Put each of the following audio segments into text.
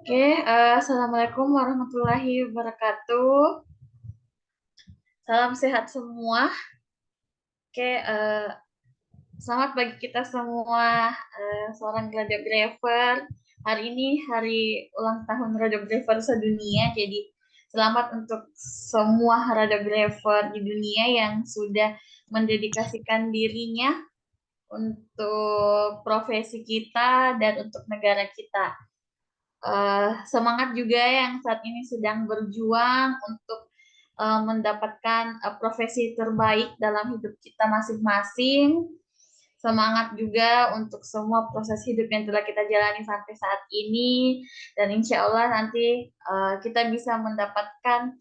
Oke, Assalamualaikum warahmatullahi wabarakatuh. Salam sehat semua. Oke, selamat bagi kita semua, seorang radiografer. Hari ini hari ulang tahun radiografer sedunia, jadi selamat untuk semua radiografer di dunia yang sudah mendedikasikan dirinya untuk profesi kita dan untuk negara kita. Semangat juga yang saat ini sedang berjuang untuk mendapatkan profesi terbaik dalam hidup kita masing-masing. Semangat juga untuk semua proses hidup yang telah kita jalani sampai saat ini, dan insya Allah nanti kita bisa mendapatkan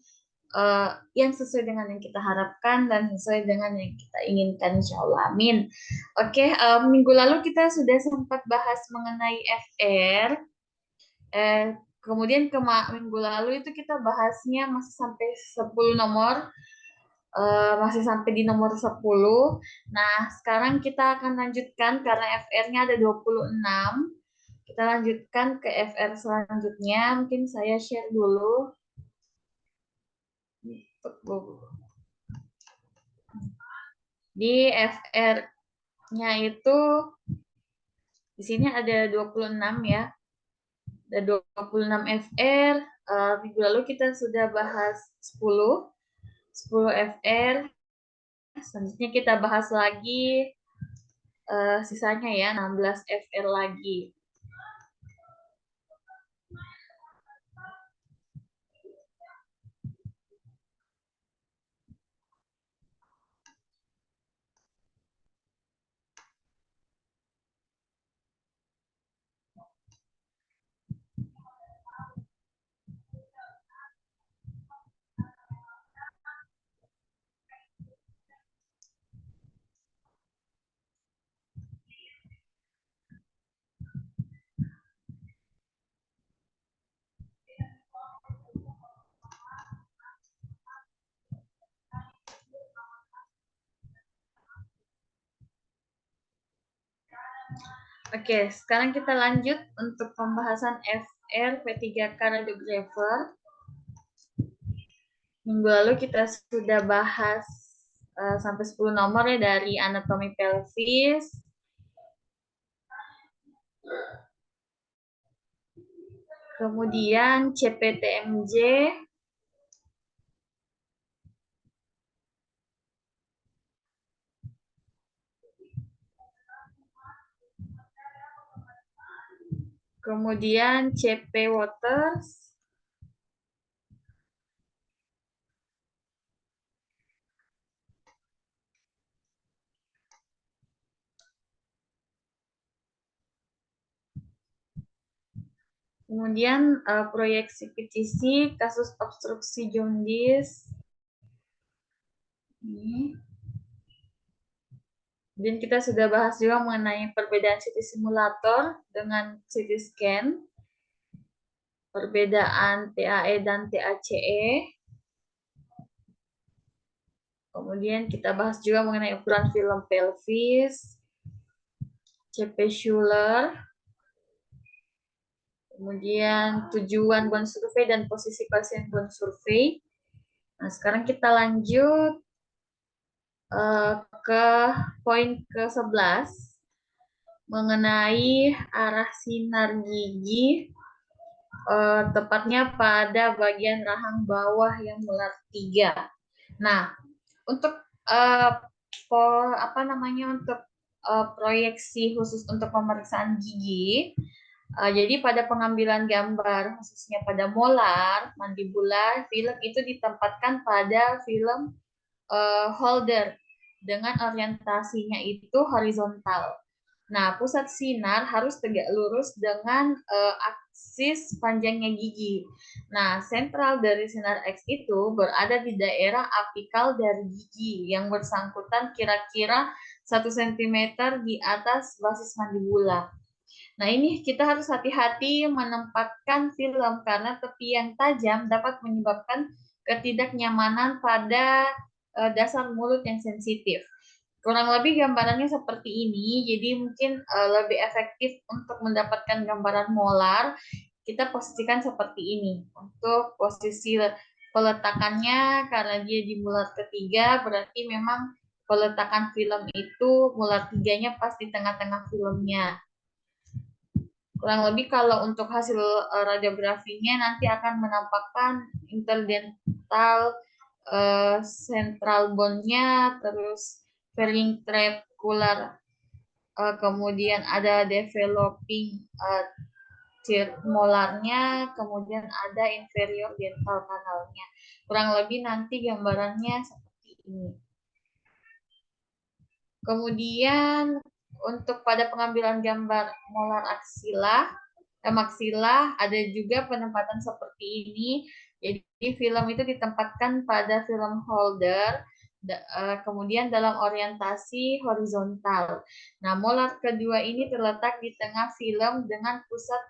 yang sesuai dengan yang kita harapkan dan sesuai dengan yang kita inginkan, insya Allah. Amin. Oke, minggu lalu kita sudah sempat bahas mengenai FR. Eh, Kemudian minggu lalu itu kita bahasnya masih sampai 10 nomor, masih sampai di nomor 10. Nah, sekarang kita akan lanjutkan karena FR-nya ada 26. Kita lanjutkan ke FR selanjutnya. Mungkin saya share dulu. Di FR-nya itu di sini ada 26 ya. Ada 26 FR. Minggu lalu kita sudah bahas 10 FR. Selanjutnya kita bahas lagi sisanya ya, 16 FR lagi. Oke, sekarang kita lanjut untuk pembahasan FR P3K Radiografer. Minggu lalu kita sudah bahas sampai 10 nomor ya, dari anatomi pelvis, kemudian CPTMJ, kemudian CP Waters, kemudian proyeksi PTC, kasus obstruksi jaundice. Ini. Dan kita sudah bahas juga mengenai perbedaan CT simulator dengan CT scan, perbedaan TAE dan TACE. Kemudian kita bahas juga mengenai ukuran film pelvis, CP Schuler, kemudian tujuan bone survey dan posisi pasien bone survey. Nah, sekarang kita lanjut ke poin ke-11 mengenai arah sinar gigi, tepatnya pada bagian rahang bawah yang melar 3. Nah, untuk untuk proyeksi khusus untuk pemeriksaan gigi, jadi pada pengambilan gambar khususnya pada molar, mandibular, film itu ditempatkan pada film holder dengan orientasinya itu horizontal. Nah, pusat sinar harus tegak lurus dengan aksis panjangnya gigi. Nah, sentral dari sinar X itu berada di daerah apikal dari gigi yang bersangkutan kira-kira 1 cm di atas basis mandibula. Nah, ini kita harus hati-hati menempatkan film karena tepi yang tajam dapat menyebabkan ketidaknyamanan pada dasar mulut yang sensitif. Kurang lebih gambarannya seperti ini, jadi mungkin lebih efektif untuk mendapatkan gambaran molar. kita posisikan seperti ini. Untuk posisi peletakannya, karena dia di mulat ketiga, berarti memang peletakan film itu mulat tiganya pas di tengah-tengah filmnya. Kurang lebih kalau untuk hasil radiografinya nanti akan menampakkan interdental central bone-nya, terus pharyngetrabecular, kemudian ada developing molarnya, kemudian ada inferior dental kanalnya. Kurang lebih nanti gambarannya seperti ini. Kemudian untuk pada pengambilan gambar molar maksila ada juga penempatan seperti ini. Jadi film itu ditempatkan pada film holder, kemudian dalam orientasi horizontal. Nah, molar kedua ini terletak di tengah film dengan pusat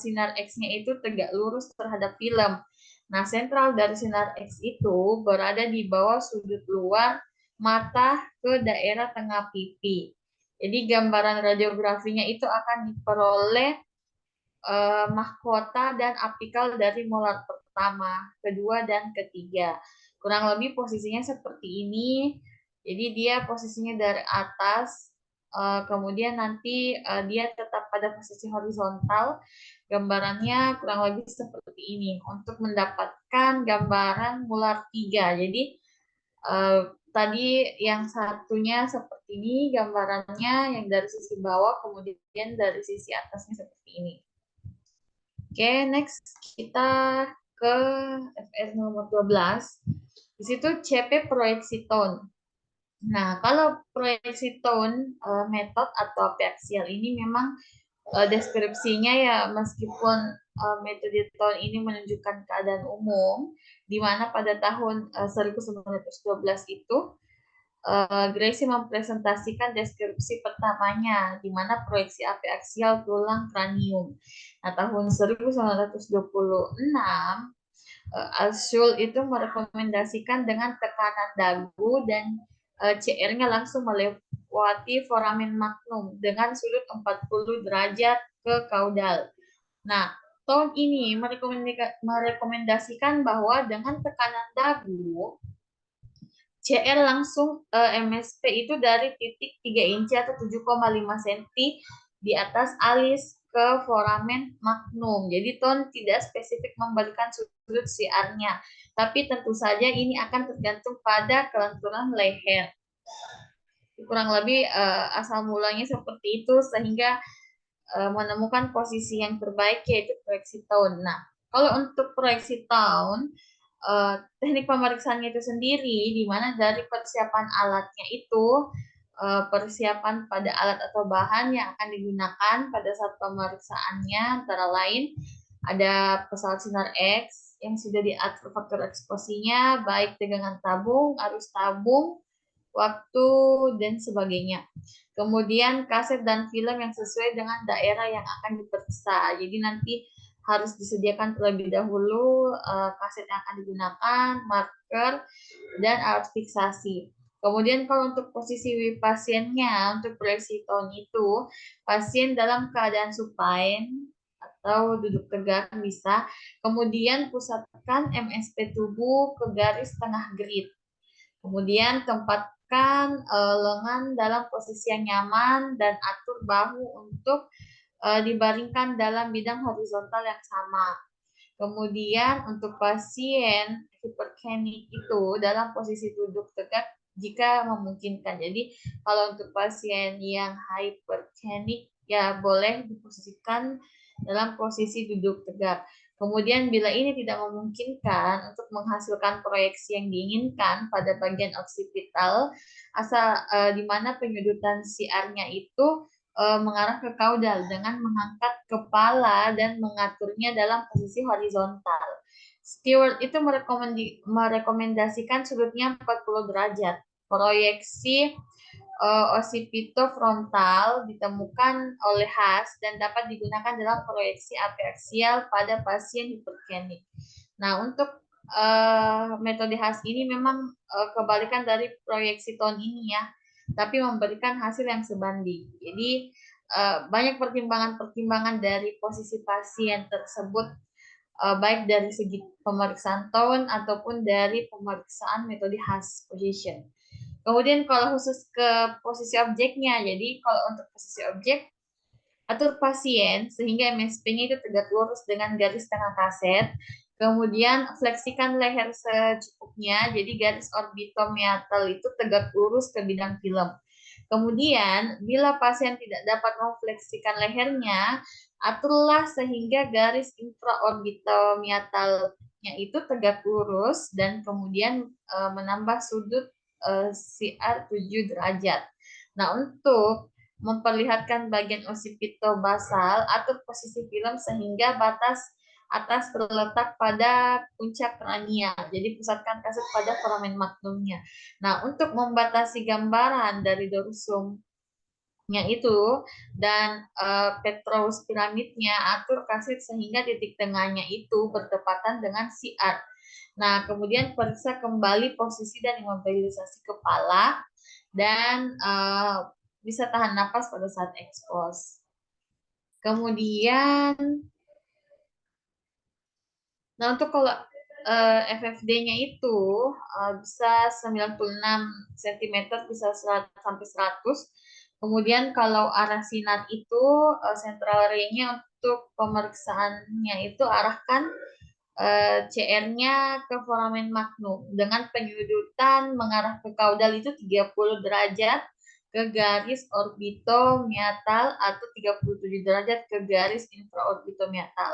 sinar X-nya itu tegak lurus terhadap film. Nah, sentral dari sinar X itu berada di bawah sudut luar mata ke daerah tengah pipi. Jadi gambaran radiografinya itu akan diperoleh mahkota dan apikal dari molar pertama, kedua, dan ketiga. Kurang lebih posisinya seperti ini. Jadi dia posisinya dari atas, kemudian nanti dia tetap pada posisi horizontal. Gambarannya kurang lebih seperti ini untuk mendapatkan gambaran molar 3. Jadi tadi yang satunya seperti ini gambarannya, yang dari sisi bawah, kemudian dari sisi atasnya seperti ini. Oke, next kita ke FR nomor 12. Di situ CP proyeksi tone. Nah, kalau proyeksi tone metode atau apiaksial ini memang deskripsinya ya, meskipun metode tone ini menunjukkan keadaan umum, di mana pada tahun 1912 itu Gracie mempresentasikan deskripsi pertamanya, di mana proyeksi apiaksial tulang kranium. Nah, tahun 1926, Alshul itu merekomendasikan dengan tekanan dagu dan CR-nya langsung melewati foramen magnum dengan sudut 40 derajat ke kaudal. Nah, tahun ini merekomendasikan bahwa dengan tekanan dagu, CR langsung MSP itu dari titik 3 inci atau 7,5 cm di atas alis ke foramen magnum. Jadi Ton tidak spesifik memberikan sudut CR-nya, tapi tentu saja ini akan tergantung pada kelenturan leher. Kurang lebih asal mulanya seperti itu sehingga menemukan posisi yang terbaik yaitu proyeksi tahun. Nah, kalau untuk proyeksi tahun, teknik pemeriksaannya itu sendiri, di mana dari persiapan alatnya itu, persiapan pada alat atau bahan yang akan digunakan pada saat pemeriksaannya antara lain ada pesawat sinar X yang sudah diatur faktor eksposinya, baik tegangan tabung, arus tabung, waktu, dan sebagainya. Kemudian kaset dan film yang sesuai dengan daerah yang akan diperiksa. Jadi nanti harus disediakan terlebih dahulu kaset yang akan digunakan, marker, dan alat fiksasi. Kemudian kalau untuk posisi pasiennya, untuk proyeksi tone itu, pasien dalam keadaan supine atau duduk tegak bisa. Kemudian pusatkan MSP tubuh ke garis tengah grid. Kemudian tempatkan lengan dalam posisi yang nyaman dan atur bahu untuk dibaringkan dalam bidang horizontal yang sama. Kemudian untuk pasien hiperkenik itu dalam posisi duduk tegak jika memungkinkan. Jadi kalau untuk pasien yang hyperkenik ya boleh diposisikan dalam posisi duduk tegak. Kemudian bila ini tidak memungkinkan untuk menghasilkan proyeksi yang diinginkan pada bagian oksipital, asal di mana penyudutan CR-nya itu mengarah ke kaudal dengan mengangkat kepala dan mengaturnya dalam posisi horizontal. Stewart itu merekomendasikan sudutnya 40 derajat. Proyeksi occipitofrontal ditemukan oleh Haas dan dapat digunakan dalam proyeksi apiaksial pada pasien hiperkenik. Nah, untuk metode Haas ini memang kebalikan dari proyeksi tone ini ya, tapi memberikan hasil yang sebanding. Jadi banyak pertimbangan-pertimbangan dari posisi pasien tersebut, baik dari segi pemeriksaan tone ataupun dari pemeriksaan metode Haas position. Kemudian kalau khusus ke posisi objeknya, jadi kalau untuk posisi objek, atur pasien sehingga MSP-nya itu tegak lurus dengan garis tengah kaset. Kemudian fleksikan leher secukupnya, jadi garis orbitomeatal itu tegak lurus ke bidang film. Kemudian, bila pasien tidak dapat memfleksikan lehernya, aturlah sehingga garis infraorbitomeatalnya itu tegak lurus dan kemudian menambah sudut CR 7 derajat. Nah, untuk memperlihatkan bagian occipitobasal atur posisi film sehingga batas atas terletak pada puncak kranial. Jadi pusatkan kasus pada foramen magnumnya. Nah, untuk membatasi gambaran dari dorsumnya itu dan petrous piramidnya, atur kaset sehingga titik tengahnya itu bertepatan dengan CR. Nah, kemudian periksa kembali posisi dan imobilisasi kepala dan bisa tahan napas pada saat ekspos. Kemudian, nah untuk kalau FFD-nya itu bisa 96 cm bisa 100 sampai 100. Kemudian kalau arah sinar itu central ray-nya untuk pemeriksaannya itu arahkan CR-nya ke foramen magnum dengan penyudutan mengarah ke kaudal itu 30 derajat ke garis orbitomeatal atau 37 derajat ke garis infraorbitomeatal.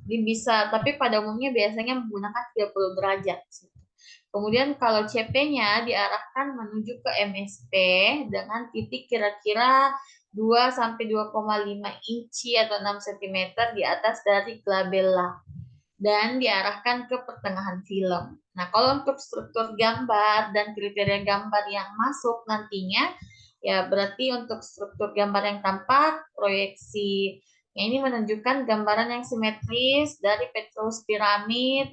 Ini bisa, tapi pada umumnya biasanya menggunakan 30 derajat. Kemudian kalau CP-nya diarahkan menuju ke MSP dengan titik kira-kira 2 sampai 2,5 inci atau 6 cm di atas dari glabella dan diarahkan ke pertengahan film. Nah, kalau untuk struktur gambar dan kriteria gambar yang masuk nantinya, ya berarti untuk struktur gambar yang tampak, proyeksi ini menunjukkan gambaran yang simetris dari petrous piramid,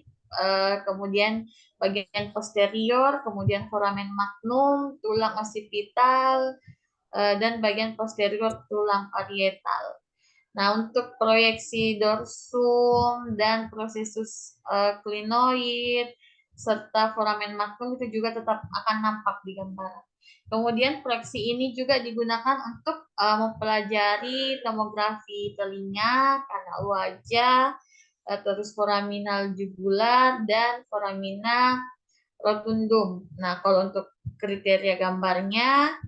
kemudian bagian posterior, kemudian foramen magnum, tulang occipital, dan bagian posterior tulang parietal. Nah, untuk proyeksi dorsum dan prosesus clinoid serta foramen magnum itu juga tetap akan nampak di gambar. Kemudian proyeksi ini juga digunakan untuk mempelajari tomografi telinga, kanal wajah, terus foraminal jugular dan foramina rotundum. Nah, kalau untuk kriteria gambarnya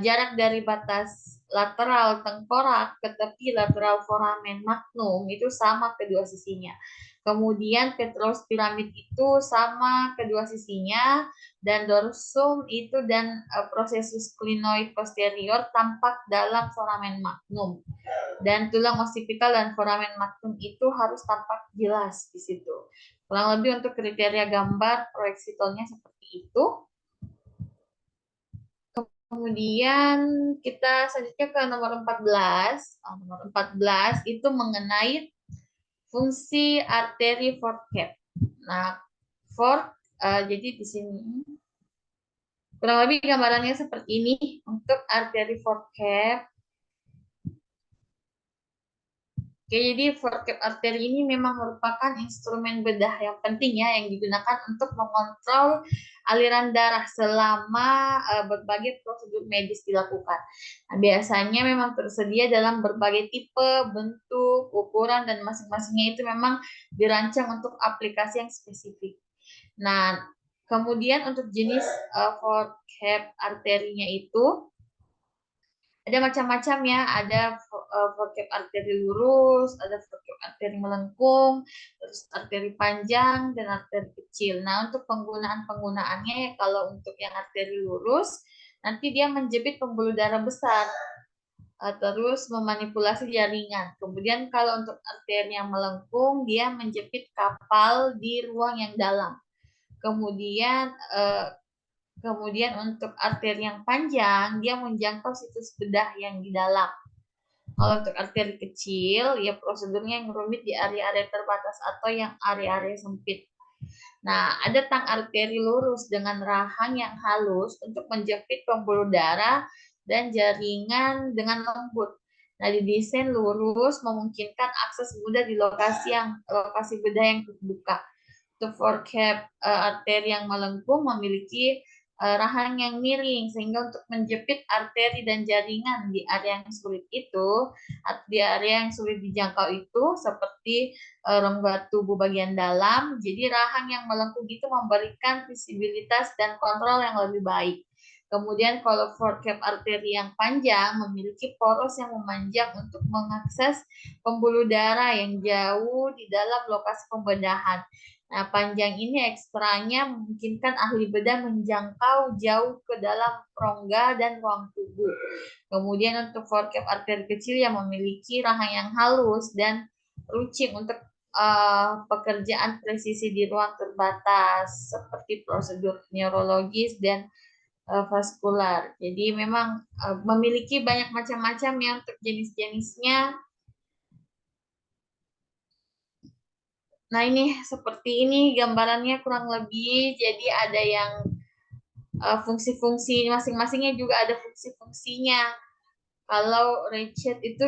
jarak dari batas lateral tengkorak ke tepi lateral foramen magnum itu sama kedua sisinya. Kemudian petrous piramid itu sama kedua sisinya dan dorsum itu dan prosesus clinoid posterior tampak dalam foramen magnum. Dan tulang occipital dan foramen magnum itu harus tampak jelas di situ. Kurang lebih untuk kriteria gambar proyeksi tone-nya seperti itu. Kemudian kita selanjutnya ke nomor 14. Nomor 14 itu mengenai fungsi arteri forehead. Nah, jadi di sini kurang lebih gambarannya seperti ini untuk arteri forehead. Oke, jadi forehead arteri ini memang merupakan instrumen bedah yang penting ya yang digunakan untuk mengontrol aliran darah selama berbagai prosedur medis dilakukan. Nah, biasanya memang tersedia dalam berbagai tipe, bentuk, ukuran, dan masing-masingnya itu memang dirancang untuk aplikasi yang spesifik. Nah, kemudian untuk jenis forehead arterinya itu ada macam-macam ya, ada forehead arteri lurus, ada forehead arteri melengkung, terus arteri panjang dan arteri kecil. Nah, untuk penggunaannya ya kalau untuk yang arteri lurus nanti dia menjepit pembuluh darah besar, terus memanipulasi jaringan. Kemudian kalau untuk arteri yang melengkung dia menjepit kapal di ruang yang dalam. Kemudian untuk arteri yang panjang, dia menjangkau situs bedah yang di dalam. Kalau untuk arteri kecil, ya prosedurnya yang rumit di area-area terbatas atau yang area-area sempit. Nah, ada tang arteri lurus dengan rahang yang halus untuk menjepit pembuluh darah dan jaringan dengan lembut. Nah, didesain lurus memungkinkan akses mudah di lokasi bedah yang terbuka. Untuk forecap arteri yang melengkung memiliki rahang yang miring, sehingga untuk menjepit arteri dan jaringan di area yang sulit dijangkau itu seperti rongga tubuh bagian dalam. Jadi rahang yang melengkung itu memberikan visibilitas dan kontrol yang lebih baik. Kemudian kalau forecap arteri yang panjang memiliki poros yang memanjang untuk mengakses pembuluh darah yang jauh di dalam lokasi pembedahan. Nah, panjang ini ekstranya memungkinkan ahli bedah menjangkau jauh ke dalam rongga dan ruang tubuh. Kemudian untuk forecap arteri kecil yang memiliki rahang yang halus dan runcing untuk pekerjaan presisi di ruang terbatas seperti prosedur neurologis dan vaskular. Jadi memang memiliki banyak macam-macam ya untuk jenis-jenisnya. Nah, ini seperti ini gambarannya kurang lebih. Jadi ada yang fungsi-fungsi masing-masingnya juga ada fungsi-fungsinya. Kalau ratchet itu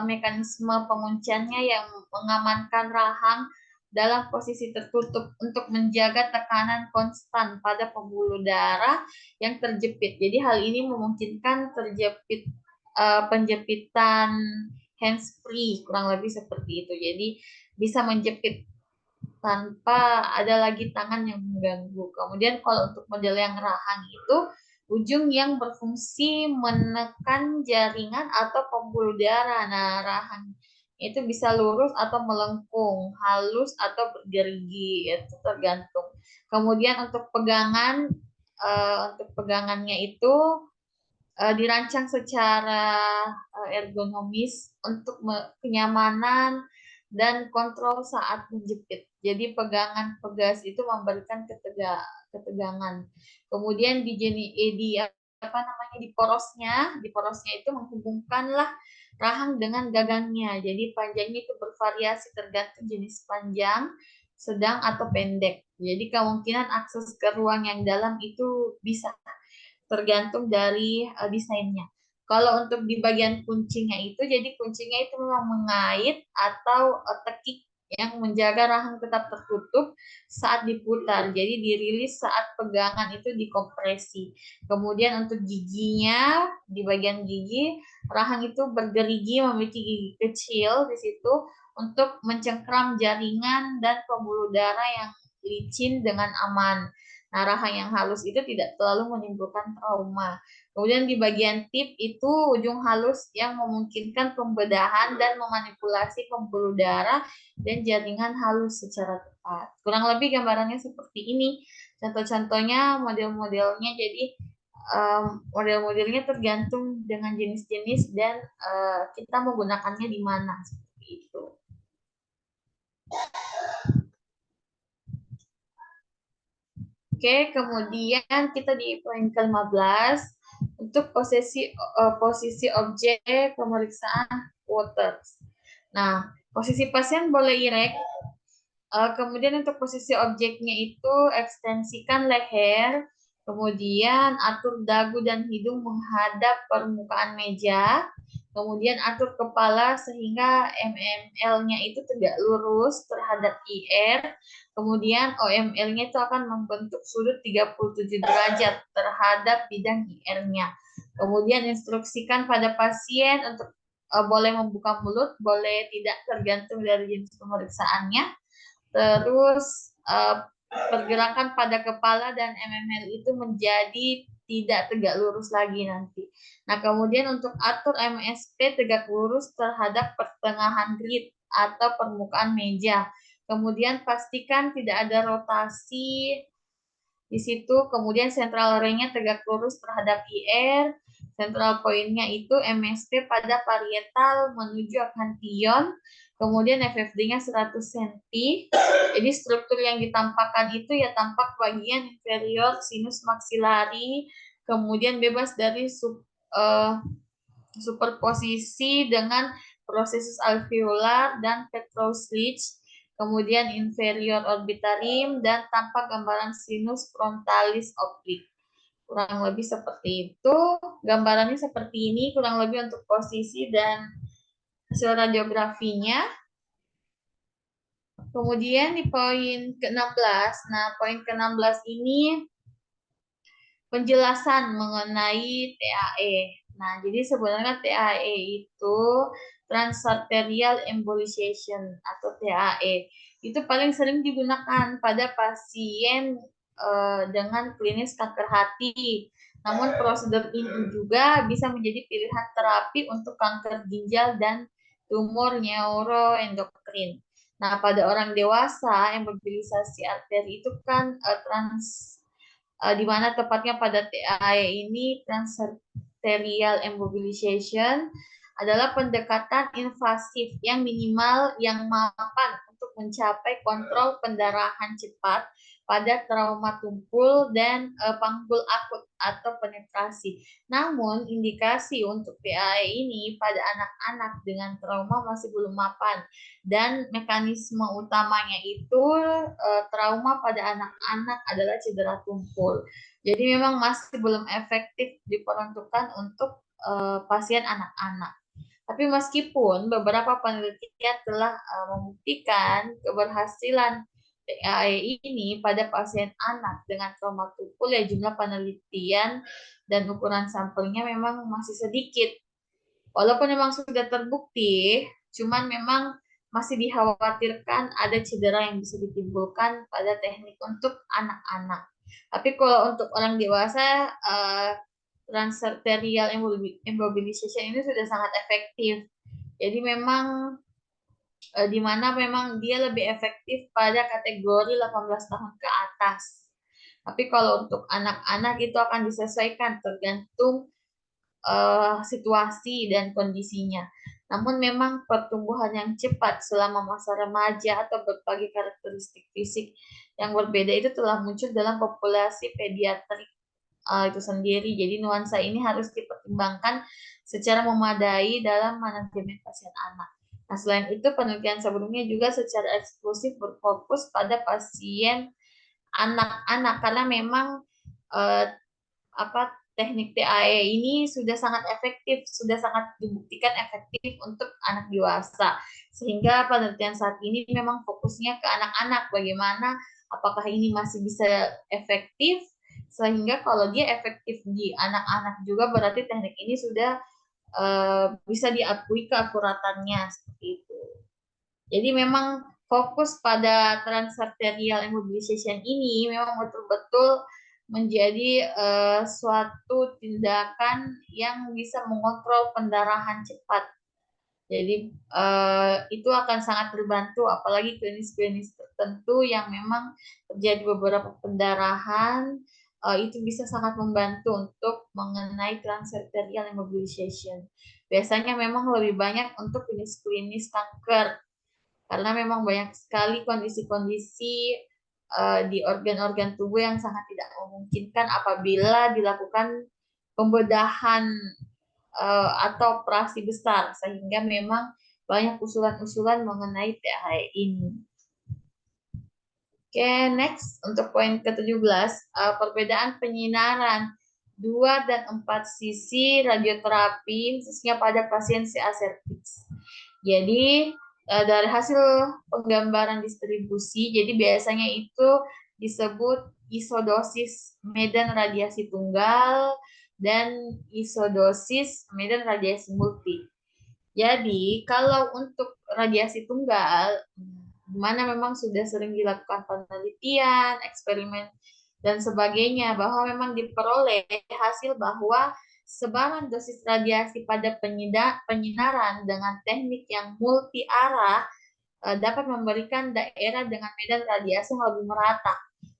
mekanisme pengunciannya yang mengamankan rahang dalam posisi tertutup untuk menjaga tekanan konstan pada pembuluh darah yang terjepit. Jadi hal ini memungkinkan penjepitan hands free kurang lebih seperti itu. Jadi bisa menjepit tanpa ada lagi tangan yang mengganggu. Kemudian kalau untuk model yang rahang itu ujung yang berfungsi menekan jaringan atau pembuluh darah. Nah, rahang itu bisa lurus atau melengkung, halus atau bergerigi, itu tergantung. Kemudian untuk pegangannya itu dirancang secara ergonomis untuk kenyamanan dan kontrol saat menjepit. Jadi pegangan pegas itu memberikan ketegangan. Kemudian di porosnya itu menghubungkanlah rahang dengan gagangnya. Jadi panjangnya itu bervariasi tergantung jenis panjang, sedang atau pendek. Jadi kemungkinan akses ke ruang yang dalam itu bisa tergantung dari desainnya. Kalau untuk di bagian kuncinya itu, jadi kuncinya itu memang mengait atau tekik yang menjaga rahang tetap tertutup saat diputar. Jadi dirilis saat pegangan itu dikompresi. Kemudian untuk giginya, di bagian gigi, rahang itu bergerigi memiliki gigi kecil di situ untuk mencengkram jaringan dan pembuluh darah yang licin dengan aman. Nah, rahang yang halus itu tidak terlalu menimbulkan trauma. Kemudian di bagian tip itu ujung halus yang memungkinkan pembedahan dan memanipulasi pembuluh darah dan jaringan halus secara tepat. Kurang lebih gambarannya seperti ini. Contoh-contohnya model-modelnya, jadi model-modelnya tergantung dengan jenis-jenis dan kita menggunakannya di mana seperti itu. Oke, kemudian kita di poin ke-15 untuk posisi objek pemeriksaan Waters. Nah, posisi pasien boleh erect. Kemudian untuk posisi objeknya itu ekstensikan leher, kemudian atur dagu dan hidung menghadap permukaan meja, kemudian atur kepala sehingga MML-nya itu tegak lurus terhadap IR, kemudian OML-nya itu akan membentuk sudut 37 derajat terhadap bidang IR-nya. Kemudian instruksikan pada pasien untuk boleh membuka mulut, boleh tidak, tergantung dari jenis pemeriksaannya. Terus pergerakan pada kepala dan MML itu menjadi tidak tegak lurus lagi nanti. Nah, kemudian untuk atur MSP tegak lurus terhadap pertengahan grid atau permukaan meja. Kemudian pastikan tidak ada rotasi di situ. Kemudian central ray-nya tegak lurus terhadap IR. Central point-nya itu MSP pada parietal menuju akanthion. Kemudian FFD-nya 100 cm. Jadi struktur yang ditampakkan itu ya tampak bagian inferior sinus maxillary, kemudian bebas dari superposisi dengan prosesus alveolar dan petroslich, kemudian inferior orbitarium, dan tampak gambaran sinus frontalis oblik. Kurang lebih seperti itu. Gambarannya seperti ini, kurang lebih untuk posisi dan hasil radiografinya. Kemudian di poin ke-16, nah poin ke-16 ini penjelasan mengenai TAE. Nah, jadi sebenarnya TAE itu transarterial embolization atau TAE. Itu paling sering digunakan pada pasien dengan klinis kanker hati. Namun prosedur ini juga bisa menjadi pilihan terapi untuk kanker ginjal dan tumor neuroendokrin. Nah, pada orang dewasa, embobilisasi arteri itu kan di mana tepatnya pada TAE ini transarterial embobilization adalah pendekatan invasif yang minimal yang mapan untuk mencapai kontrol pendarahan cepat pada trauma tumpul dan panggul akut atau penetrasi. Namun indikasi untuk TAE ini pada anak-anak dengan trauma masih belum mapan dan mekanisme utamanya itu trauma pada anak-anak adalah cedera tumpul. Jadi memang masih belum efektif diperuntukkan untuk pasien anak-anak. Tapi meskipun beberapa penelitian telah membuktikan keberhasilan TAE ini pada pasien anak dengan trauma tumpul, ya jumlah penelitian dan ukuran sampelnya memang masih sedikit. Walaupun memang sudah terbukti, cuman memang masih dikhawatirkan ada cedera yang bisa ditimbulkan pada teknik untuk anak-anak. Tapi kalau untuk orang dewasa, transarterial embobilization ini sudah sangat efektif. Jadi memang di mana memang dia lebih efektif pada kategori 18 tahun ke atas. Tapi kalau untuk anak-anak itu akan disesuaikan tergantung situasi dan kondisinya. Namun memang pertumbuhan yang cepat selama masa remaja atau berbagai karakteristik fisik yang berbeda itu telah muncul dalam populasi pediatrik itu sendiri. Jadi nuansa ini harus dipertimbangkan secara memadai dalam manajemen pasien anak. Nah, selain itu penelitian sebelumnya juga secara eksklusif berfokus pada pasien anak-anak karena memang eh, teknik TAE ini sudah sangat efektif, sudah sangat dibuktikan efektif untuk anak dewasa. Sehingga penelitian saat ini memang fokusnya ke anak-anak, bagaimana apakah ini masih bisa efektif, sehingga kalau dia efektif di anak-anak juga berarti teknik ini sudah bisa diakui keakuratannya seperti itu. Jadi memang fokus pada transarterial embobilization ini memang betul-betul menjadi suatu tindakan yang bisa mengontrol pendarahan cepat. Jadi itu akan sangat terbantu, apalagi klinis-klinis tertentu yang memang terjadi beberapa pendarahan, itu bisa sangat membantu untuk mengenai transarterial embobilization. Biasanya memang lebih banyak untuk klinis-klinis kanker karena memang banyak sekali kondisi-kondisi di organ-organ tubuh yang sangat tidak memungkinkan apabila dilakukan pembedahan atau operasi besar, sehingga memang banyak usulan-usulan mengenai TAE ini. Oke, next untuk poin ke-17, perbedaan penyinaran 2 dan 4 sisi radioterapi khususnya pada pasien CA cervix. Jadi dari hasil penggambaran distribusi, jadi biasanya itu disebut isodosis medan radiasi tunggal dan isodosis medan radiasi multi. Jadi kalau untuk radiasi tunggal, di mana memang sudah sering dilakukan penelitian, eksperimen, dan sebagainya, bahwa memang diperoleh hasil bahwa sebaran dosis radiasi pada penyinaran dengan teknik yang multi arah dapat memberikan daerah dengan medan radiasi yang lebih merata.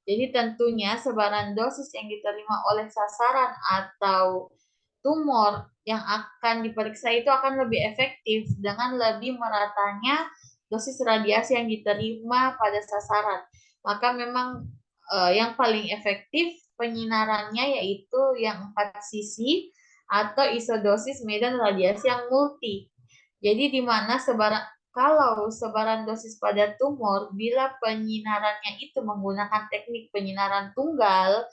Jadi tentunya sebaran dosis yang diterima oleh sasaran atau tumor yang akan diperiksa itu akan lebih efektif dengan lebih meratanya dosis radiasi yang diterima pada sasaran. Maka memang yang paling efektif penyinarannya yaitu yang 4 sisi atau isodosis medan radiasi yang multi. Jadi di mana kalau sebaran dosis pada tumor bila penyinarannya itu menggunakan teknik penyinaran tunggal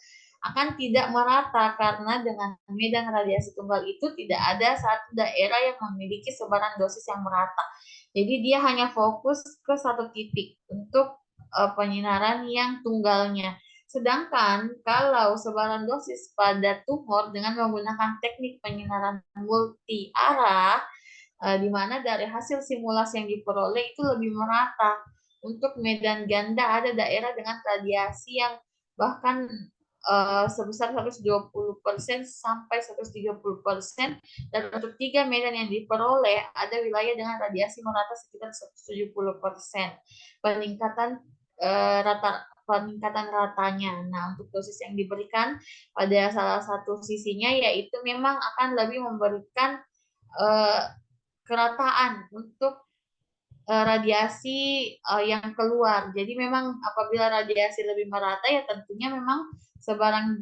akan tidak merata karena dengan medan radiasi tunggal itu tidak ada satu daerah yang memiliki sebaran dosis yang merata. Jadi dia hanya fokus ke satu titik untuk penyinaran yang tunggalnya. Sedangkan kalau sebaran dosis pada tumor dengan menggunakan teknik penyinaran multi arah, di mana dari hasil simulasi yang diperoleh itu lebih merata. Untuk medan ganda ada daerah dengan radiasi yang bahkan sebesar 120% sampai 130%, dan untuk 3 medan yang diperoleh ada wilayah dengan radiasi merata sekitar 170% peningkatan peningkatan ratanya. Nah, untuk dosis yang diberikan pada salah satu sisinya yaitu memang akan lebih memberikan kerataan untuk radiasi yang keluar. Jadi memang apabila radiasi lebih merata ya tentunya memang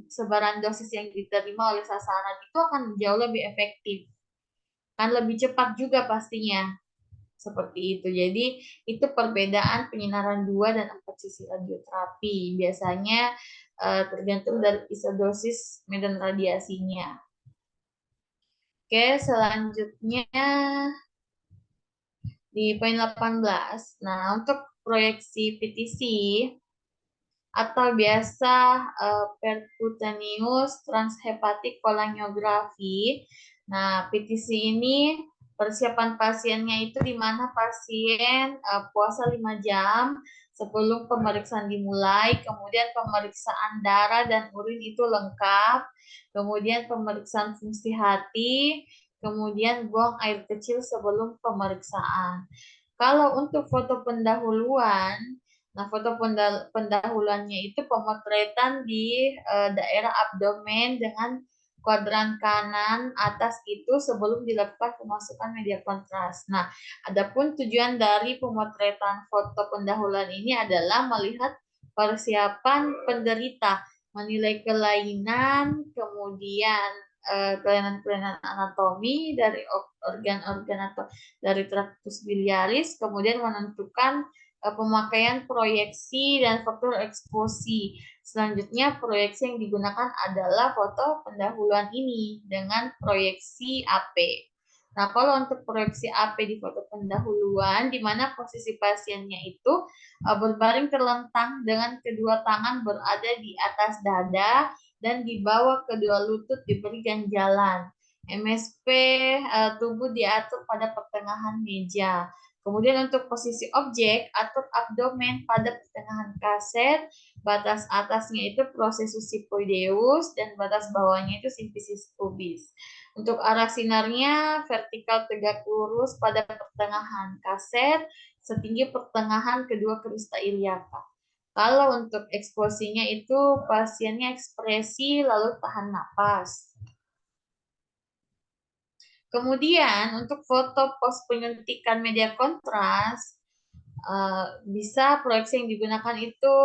sebaran dosis yang diterima oleh sasaran itu akan jauh lebih efektif. Kan lebih cepat juga pastinya. Seperti itu. Jadi itu perbedaan penyinaran 2 dan 4 sisi radioterapi. Biasanya tergantung dari isodosis medan radiasinya. Oke, selanjutnya di poin 18. Nah, untuk proyeksi PTC atau biasa percutaneous transhepatic cholangiografi. Nah, PTC ini persiapan pasiennya itu di mana pasien puasa 5 jam sebelum pemeriksaan dimulai, kemudian pemeriksaan darah dan urin itu lengkap, kemudian pemeriksaan fungsi hati, kemudian buang air kecil sebelum pemeriksaan. Kalau untuk foto pendahuluan, nah foto pendahuluannya itu pemotretan di daerah abdomen dengan kuadran kanan atas itu sebelum dilakukan pemasukan media kontras. Nah, adapun tujuan dari pemotretan foto pendahuluan ini adalah melihat persiapan penderita, menilai kelainan, kemudian kelainan-kelainan anatomi dari organ-organ atau dari traktus biliaris, kemudian menentukan pemakaian proyeksi dan faktor eksposi. Selanjutnya, proyeksi yang digunakan adalah foto pendahuluan ini dengan proyeksi AP. Nah, kalau untuk proyeksi AP di foto pendahuluan, di mana posisi pasiennya itu berbaring terlentang dengan kedua tangan berada di atas dada dan di bawah kedua lutut diberi ganjalan. MSP tubuh diatur pada pertengahan meja. Kemudian untuk posisi objek, atur abdomen pada pertengahan kaset, batas atasnya itu processus sipoideus, dan batas bawahnya itu symphysis pubis. Untuk arah sinarnya, vertikal tegak lurus pada pertengahan kaset, setinggi pertengahan kedua krista iliaka. Kalau untuk eksposinya itu pasiennya ekspresi lalu tahan napas. Kemudian untuk foto pos penyuntikan media kontras, bisa proyeksi yang digunakan itu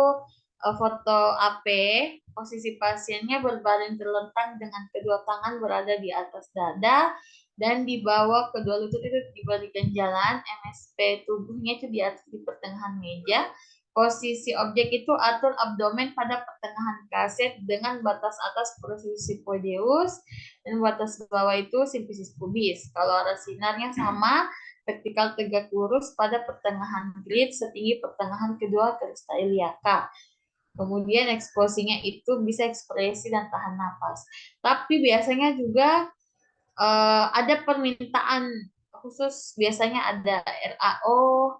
foto AP, posisi pasiennya berbaring terlentang dengan kedua tangan berada di atas dada dan di bawah kedua lutut itu diberikan jalan, MSP tubuhnya itu di atas di pertengahan meja. Posisi objek itu atur abdomen pada pertengahan kaset dengan batas atas processus sipoideus dan batas bawah itu symphysis pubis. Kalau arah sinarnya sama, vertikal tegak lurus pada pertengahan grid setinggi pertengahan kedua krista iliaka. Kemudian eksposinya itu bisa ekspresi dan tahan napas. Tapi biasanya juga ada permintaan khusus, biasanya ada RAO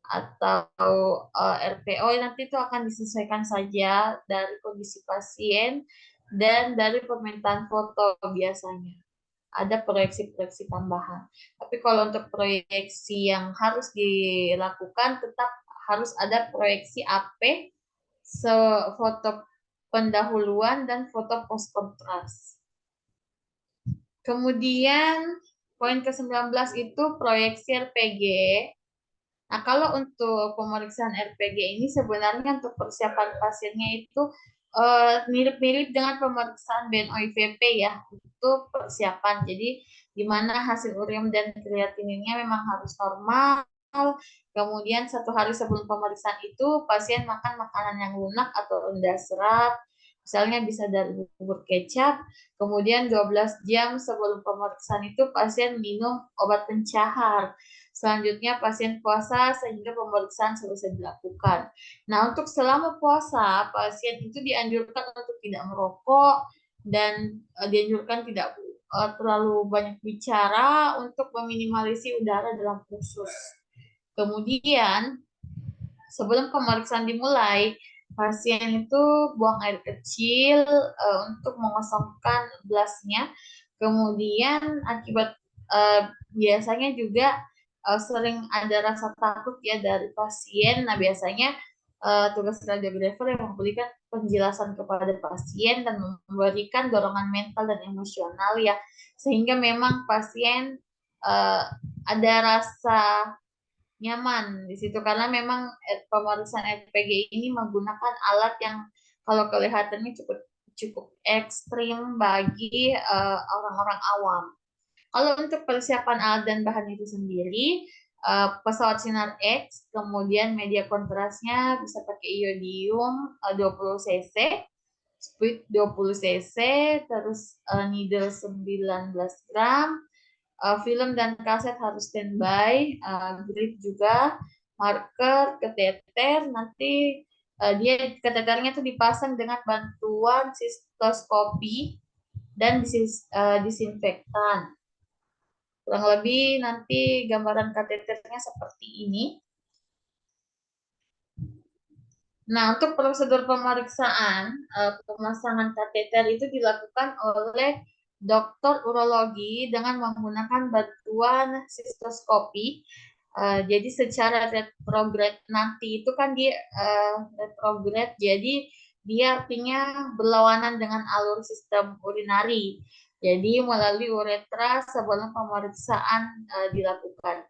atau RPO, nanti itu akan disesuaikan saja dari kondisi pasien dan dari permintaan foto biasanya. Ada proyeksi-proyeksi tambahan. Tapi kalau untuk proyeksi yang harus dilakukan tetap harus ada proyeksi AP, foto pendahuluan dan foto post kontras. Kemudian poin ke-19 itu proyeksi RPG. Nah, kalau untuk pemeriksaan RPG ini sebenarnya untuk persiapan pasiennya itu mirip-mirip dengan pemeriksaan BNOIVP ya, untuk persiapan. Jadi di mana hasil ureum dan kreatininnya memang harus normal. Kemudian 1 hari sebelum pemeriksaan itu pasien makan makanan yang lunak atau rendah serat. Misalnya bisa dari bubur kecap, kemudian 12 jam sebelum pemeriksaan itu pasien minum obat pencahar. Selanjutnya pasien puasa sehingga pemeriksaan selesai dilakukan. Nah, untuk selama puasa, pasien itu dianjurkan untuk tidak merokok dan dianjurkan tidak terlalu banyak bicara untuk meminimalisir udara dalam usus. Kemudian, sebelum pemeriksaan dimulai, pasien itu buang air kecil untuk mengosongkan gelasnya. Kemudian akibat biasanya juga sering ada rasa takut ya dari pasien. Nah, biasanya tugas radiografer yang memberikan penjelasan kepada pasien dan memberikan dorongan mental dan emosional ya, sehingga memang pasien ada rasa nyaman di situ karena memang pemeriksaan RPG ini menggunakan alat yang kalau kelihatannya cukup cukup ekstrim bagi orang-orang awam. Kalau untuk persiapan alat dan bahan itu sendiri, pesawat sinar X, kemudian media kontrasnya bisa pakai iodium 20 cc, speed 20 cc, terus needle 19 gram, film dan kaset harus standby, grip juga, marker, kateter, nanti dia kateternya tuh dipasang dengan bantuan sistoskopi dan disinfektan. Kurang lebih nanti gambaran kateternya seperti ini. Nah, untuk prosedur pemeriksaan pemasangan kateter itu dilakukan oleh dokter urologi dengan menggunakan bantuan sistoskopi. Jadi secara retrograd nanti itu kan dia retrograd, jadi dia artinya berlawanan dengan alur sistem urinari. Jadi melalui uretra sebelum pemeriksaan dilakukan.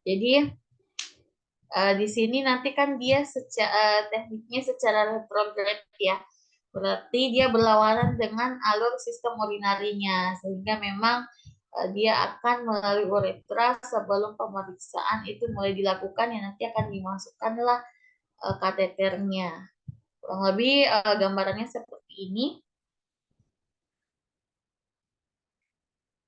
Jadi di sini nanti kan dia tekniknya secara retrograd ya. Berarti dia berlawanan dengan alur sistem urinarinya sehingga memang dia akan melalui uretra sebelum pemeriksaan itu mulai dilakukan yang nanti akan dimasukkanlah kateternya. Kurang lebih gambarannya seperti ini.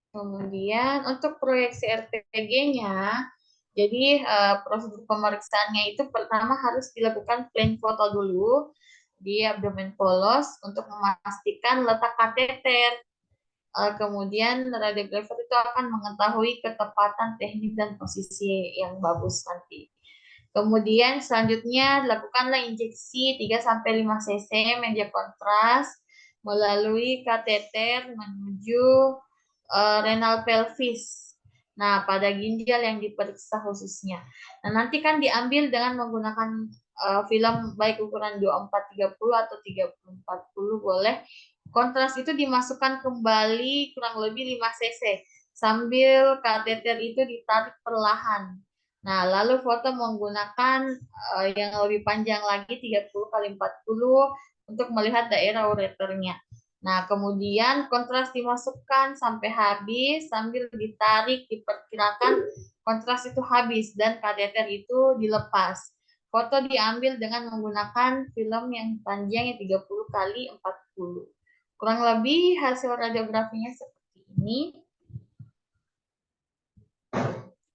Kemudian untuk proyeksi RTG-nya, jadi prosedur pemeriksaannya itu pertama harus dilakukan plain foto dulu di abdomen polos untuk memastikan letak kateter. Kemudian radiografer itu akan mengetahui ketepatan teknik dan posisi yang bagus nanti. Kemudian selanjutnya dilakukanlah injeksi 3-5 cc media kontras melalui kateter menuju renal pelvis. Nah, pada ginjal yang diperiksa khususnya. Nah, nanti kan diambil dengan menggunakan film baik ukuran 24-30 atau 30-40 boleh. Kontras itu dimasukkan kembali kurang lebih 5 cc sambil kateter itu ditarik perlahan. Nah, lalu foto menggunakan yang lebih panjang lagi 30 kali 40 untuk melihat daerah ureternya. Nah, kemudian kontras dimasukkan sampai habis sambil ditarik, diperkirakan kontras itu habis dan kateter itu dilepas. Foto diambil dengan menggunakan film yang panjangnya 30 kali 40. Kurang lebih hasil radiografinya seperti ini.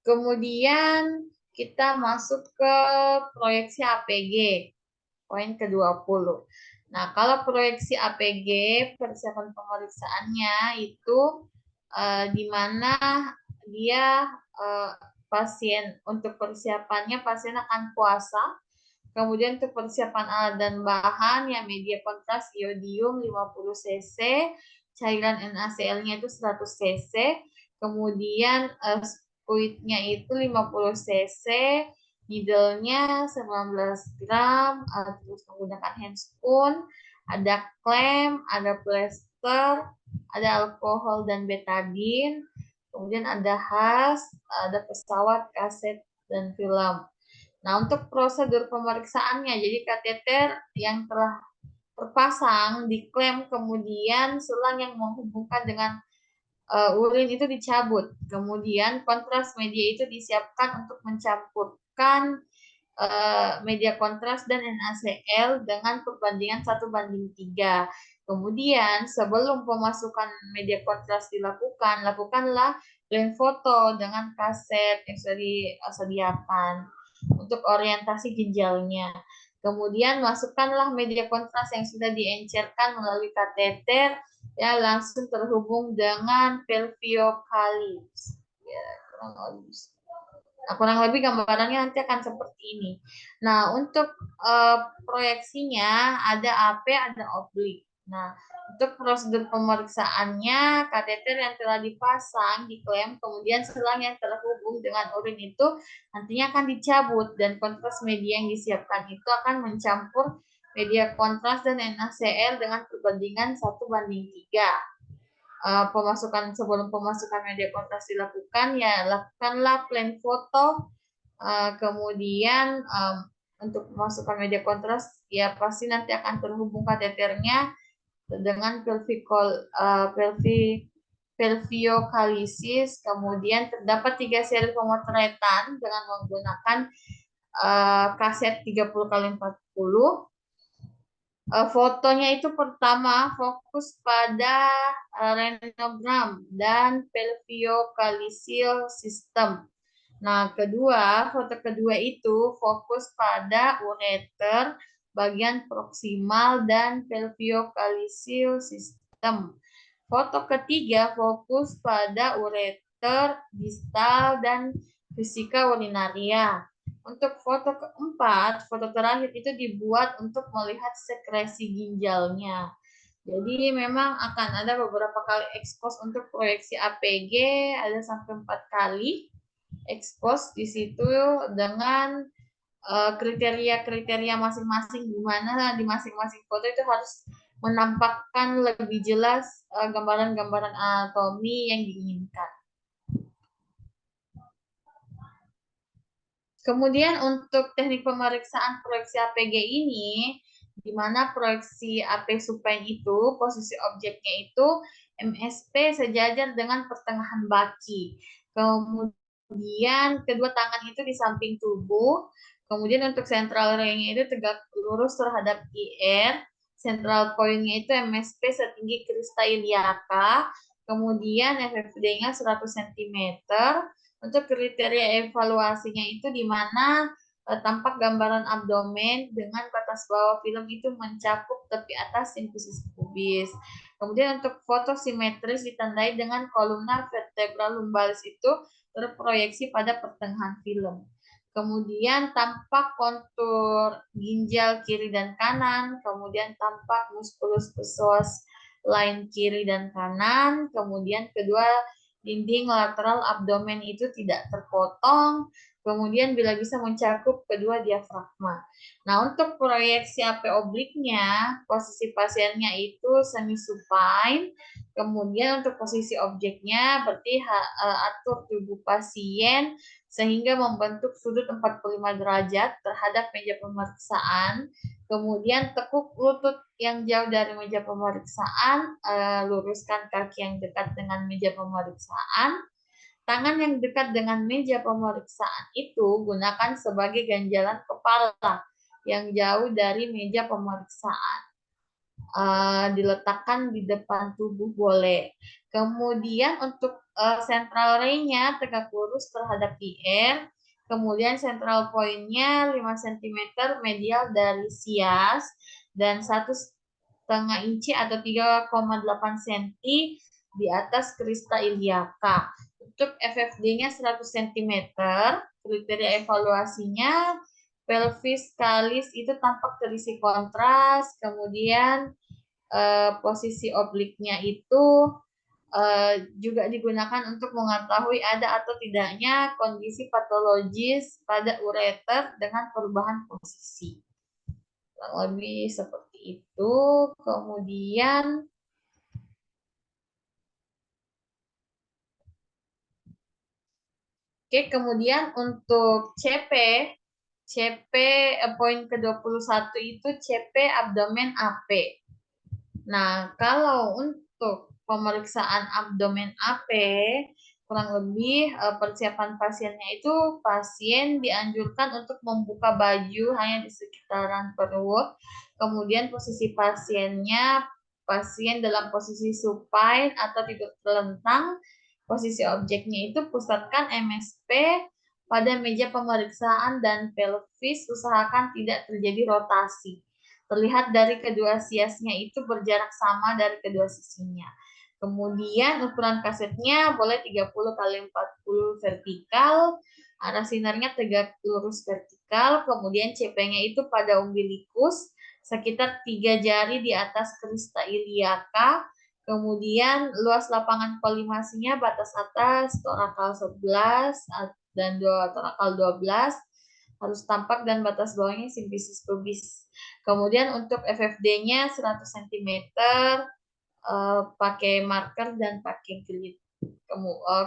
Kemudian kita masuk ke proyeksi APG, poin ke-20. Nah, kalau proyeksi APG, persiapan pemeriksaannya itu di mana dia pasien untuk persiapannya pasien akan puasa. Kemudian untuk persiapan alat dan bahan ya media kontras iodium 50 cc, cairan NaCl-nya itu 100 cc, kemudian spuitnya itu 50 cc, needle-nya 19 gram, terus menggunakan handspoon, ada klem, ada plester, ada alkohol dan betadine, kemudian ada has, ada pesawat, kaset, dan film. Nah, untuk prosedur pemeriksaannya, jadi kateter yang telah terpasang diklem, kemudian selang yang menghubungkan dengan urin itu dicabut. Kemudian kontras media itu disiapkan untuk mencampurkan media kontras dan NaCl dengan perbandingan 1:3. Kemudian, sebelum pemasukan media kontras dilakukan, lakukanlah blend foto dengan kaset yang sudah disediakan untuk orientasi ginjalnya. Kemudian, masukkanlah media kontras yang sudah diencerkan melalui kateter yang langsung terhubung dengan pelviokalis. Ya, kurang lebih gambarannya nanti akan seperti ini. Nah, untuk proyeksinya ada AP, ada oblik. Nah, untuk prosedur pemeriksaannya, kateter yang telah dipasang, diklem, kemudian selang yang terhubung dengan urin itu nantinya akan dicabut dan kontras media yang disiapkan itu akan mencampur media kontras dan NaCl dengan perbandingan 1:3. Sebelum pemasukan media kontras dilakukan, ya lakukanlah plan foto. Kemudian untuk pemasukan media kontras, ya pasti nanti akan terhubung kateternya dengan pelviokalisis. Kemudian terdapat 3 seri pemotretan dengan menggunakan kaset 30x40. Fotonya itu pertama fokus pada renogram dan pelviokalisil system. Nah, foto kedua itu fokus pada ureter bagian proksimal dan pelviokalisil system. Foto ketiga fokus pada ureter distal dan vesika urinaria. Untuk foto keempat, foto terakhir itu dibuat untuk melihat sekresi ginjalnya. Jadi memang akan ada beberapa kali ekspos untuk proyeksi APG, ada sampai 4 kali ekspos di situ dengan kriteria-kriteria masing-masing, di mana di masing-masing foto itu harus menampakkan lebih jelas gambaran-gambaran anatomi yang diinginkan. Kemudian untuk teknik pemeriksaan proyeksi APG ini, di mana proyeksi AP supine itu, posisi objeknya itu MSP sejajar dengan pertengahan baki. Kemudian kedua tangan itu di samping tubuh. Kemudian untuk central ray-nya itu tegak lurus terhadap IR. Central point-nya itu MSP setinggi krista iliaca. Kemudian FFD-nya 100 cm. Untuk kriteria evaluasinya itu di mana tampak gambaran abdomen dengan batas bawah film itu mencakup tepi atas simfisis pubis. Kemudian untuk foto simetris ditandai dengan kolumna vertebral lumbalis itu terproyeksi pada pertengahan film. Kemudian tampak kontur ginjal kiri dan kanan, kemudian tampak muskulus psoas lain kiri dan kanan, kemudian kedua dinding lateral abdomen itu tidak terpotong, kemudian bila bisa mencakup kedua diafragma. Nah, untuk proyeksi AP obliknya, posisi pasiennya itu semi supine, kemudian untuk posisi objeknya berarti atur tubuh pasien sehingga membentuk sudut 45 derajat terhadap meja pemeriksaan. Kemudian tekuk lutut yang jauh dari meja pemeriksaan, luruskan kaki yang dekat dengan meja pemeriksaan. Tangan yang dekat dengan meja pemeriksaan itu gunakan sebagai ganjalan kepala yang jauh dari meja pemeriksaan. Diletakkan di depan tubuh boleh. Kemudian untuk central ray-nya tegak lurus terhadap IR. Kemudian central point-nya 5 cm medial dari sias dan 1,5 inci atau 3,8 cm di atas krista iliaca. Untuk FFD-nya 100 cm, kriteria evaluasinya pelvis kalis itu tampak terisi kontras, kemudian posisi obliknya itu juga digunakan untuk mengetahui ada atau tidaknya kondisi patologis pada ureter dengan perubahan posisi. Kurang lebih seperti itu. Kemudian kemudian untuk CP poin ke-21 itu CP abdomen AP. Nah, kalau untuk pemeriksaan abdomen AP, kurang lebih persiapan pasiennya itu pasien dianjurkan untuk membuka baju hanya di sekitaran perut. Kemudian posisi pasiennya pasien dalam posisi supine atau tidur terlentang, posisi objeknya itu pusatkan MSP pada meja pemeriksaan dan pelvis, usahakan tidak terjadi rotasi. Terlihat dari kedua siasnya itu berjarak sama dari kedua sisinya. Kemudian ukuran kasetnya boleh 30 kali 40 vertikal, arah sinarnya tegak lurus vertikal, kemudian CP-nya itu pada umbilikus, sekitar 3 jari di atas krista iliaka, kemudian luas lapangan kolimasinya batas atas torakal 11 dan torakal 12 harus tampak dan batas bawahnya simfisis pubis. Kemudian untuk FFD-nya 100 cm, pakai marker dan pakai gelit.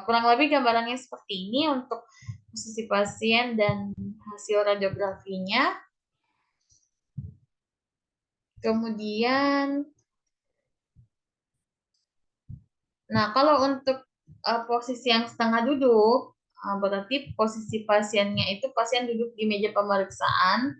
Kurang lebih gambarannya seperti ini untuk posisi pasien dan hasil radiografinya. Kemudian, nah kalau untuk posisi yang setengah duduk, berarti posisi pasiennya itu pasien duduk di meja pemeriksaan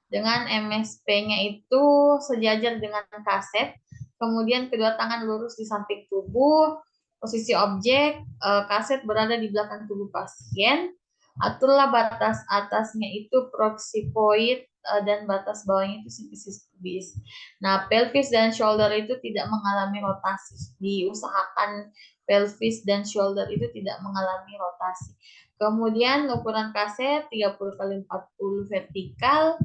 dengan MSP-nya itu sejajar dengan kaset, kemudian kedua tangan lurus di samping tubuh, posisi objek, kaset berada di belakang tubuh pasien, aturlah batas atasnya itu proxipoid dan batas bawahnya itu simfisis pubis. Nah, pelvis dan shoulder itu tidak mengalami rotasi. Diusahakan pelvis dan shoulder itu tidak mengalami rotasi. Kemudian ukuran kaset 30 kali 40 vertikal,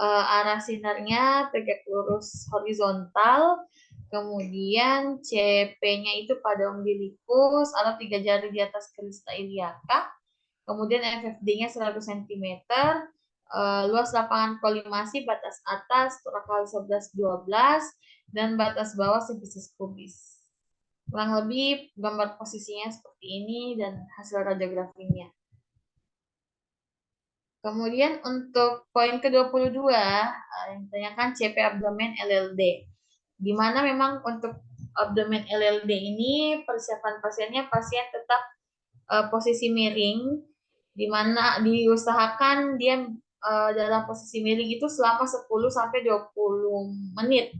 arah sinarnya tegak lurus horizontal, kemudian CP-nya itu pada umbilikus atau 3 jari di atas krista iliaka, kemudian FFD-nya 100 cm, luas lapangan kolimasi batas atas torakal 11-12 dan batas bawah simfisis pubis. Kurang lebih gambar posisinya seperti ini dan hasil radiografinya. Kemudian untuk poin ke-22, yang ditanyakan CP abdomen LLD. Di mana memang untuk abdomen LLD ini persiapan pasiennya pasien tetap posisi miring, di mana diusahakan dia dalam posisi miring itu selama 10-20 menit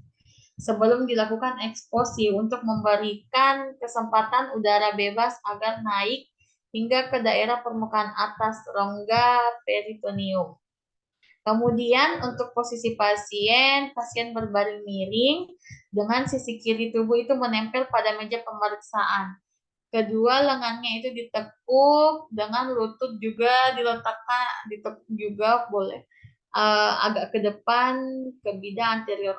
sebelum dilakukan eksposi untuk memberikan kesempatan udara bebas agar naik hingga ke daerah permukaan atas rongga peritoneum. Kemudian untuk posisi pasien, pasien berbaring miring dengan sisi kiri tubuh itu menempel pada meja pemeriksaan. Kedua lengannya itu ditekuk dengan lutut juga diletakkan, ditekuk juga boleh. Agak ke depan ke bidang anterior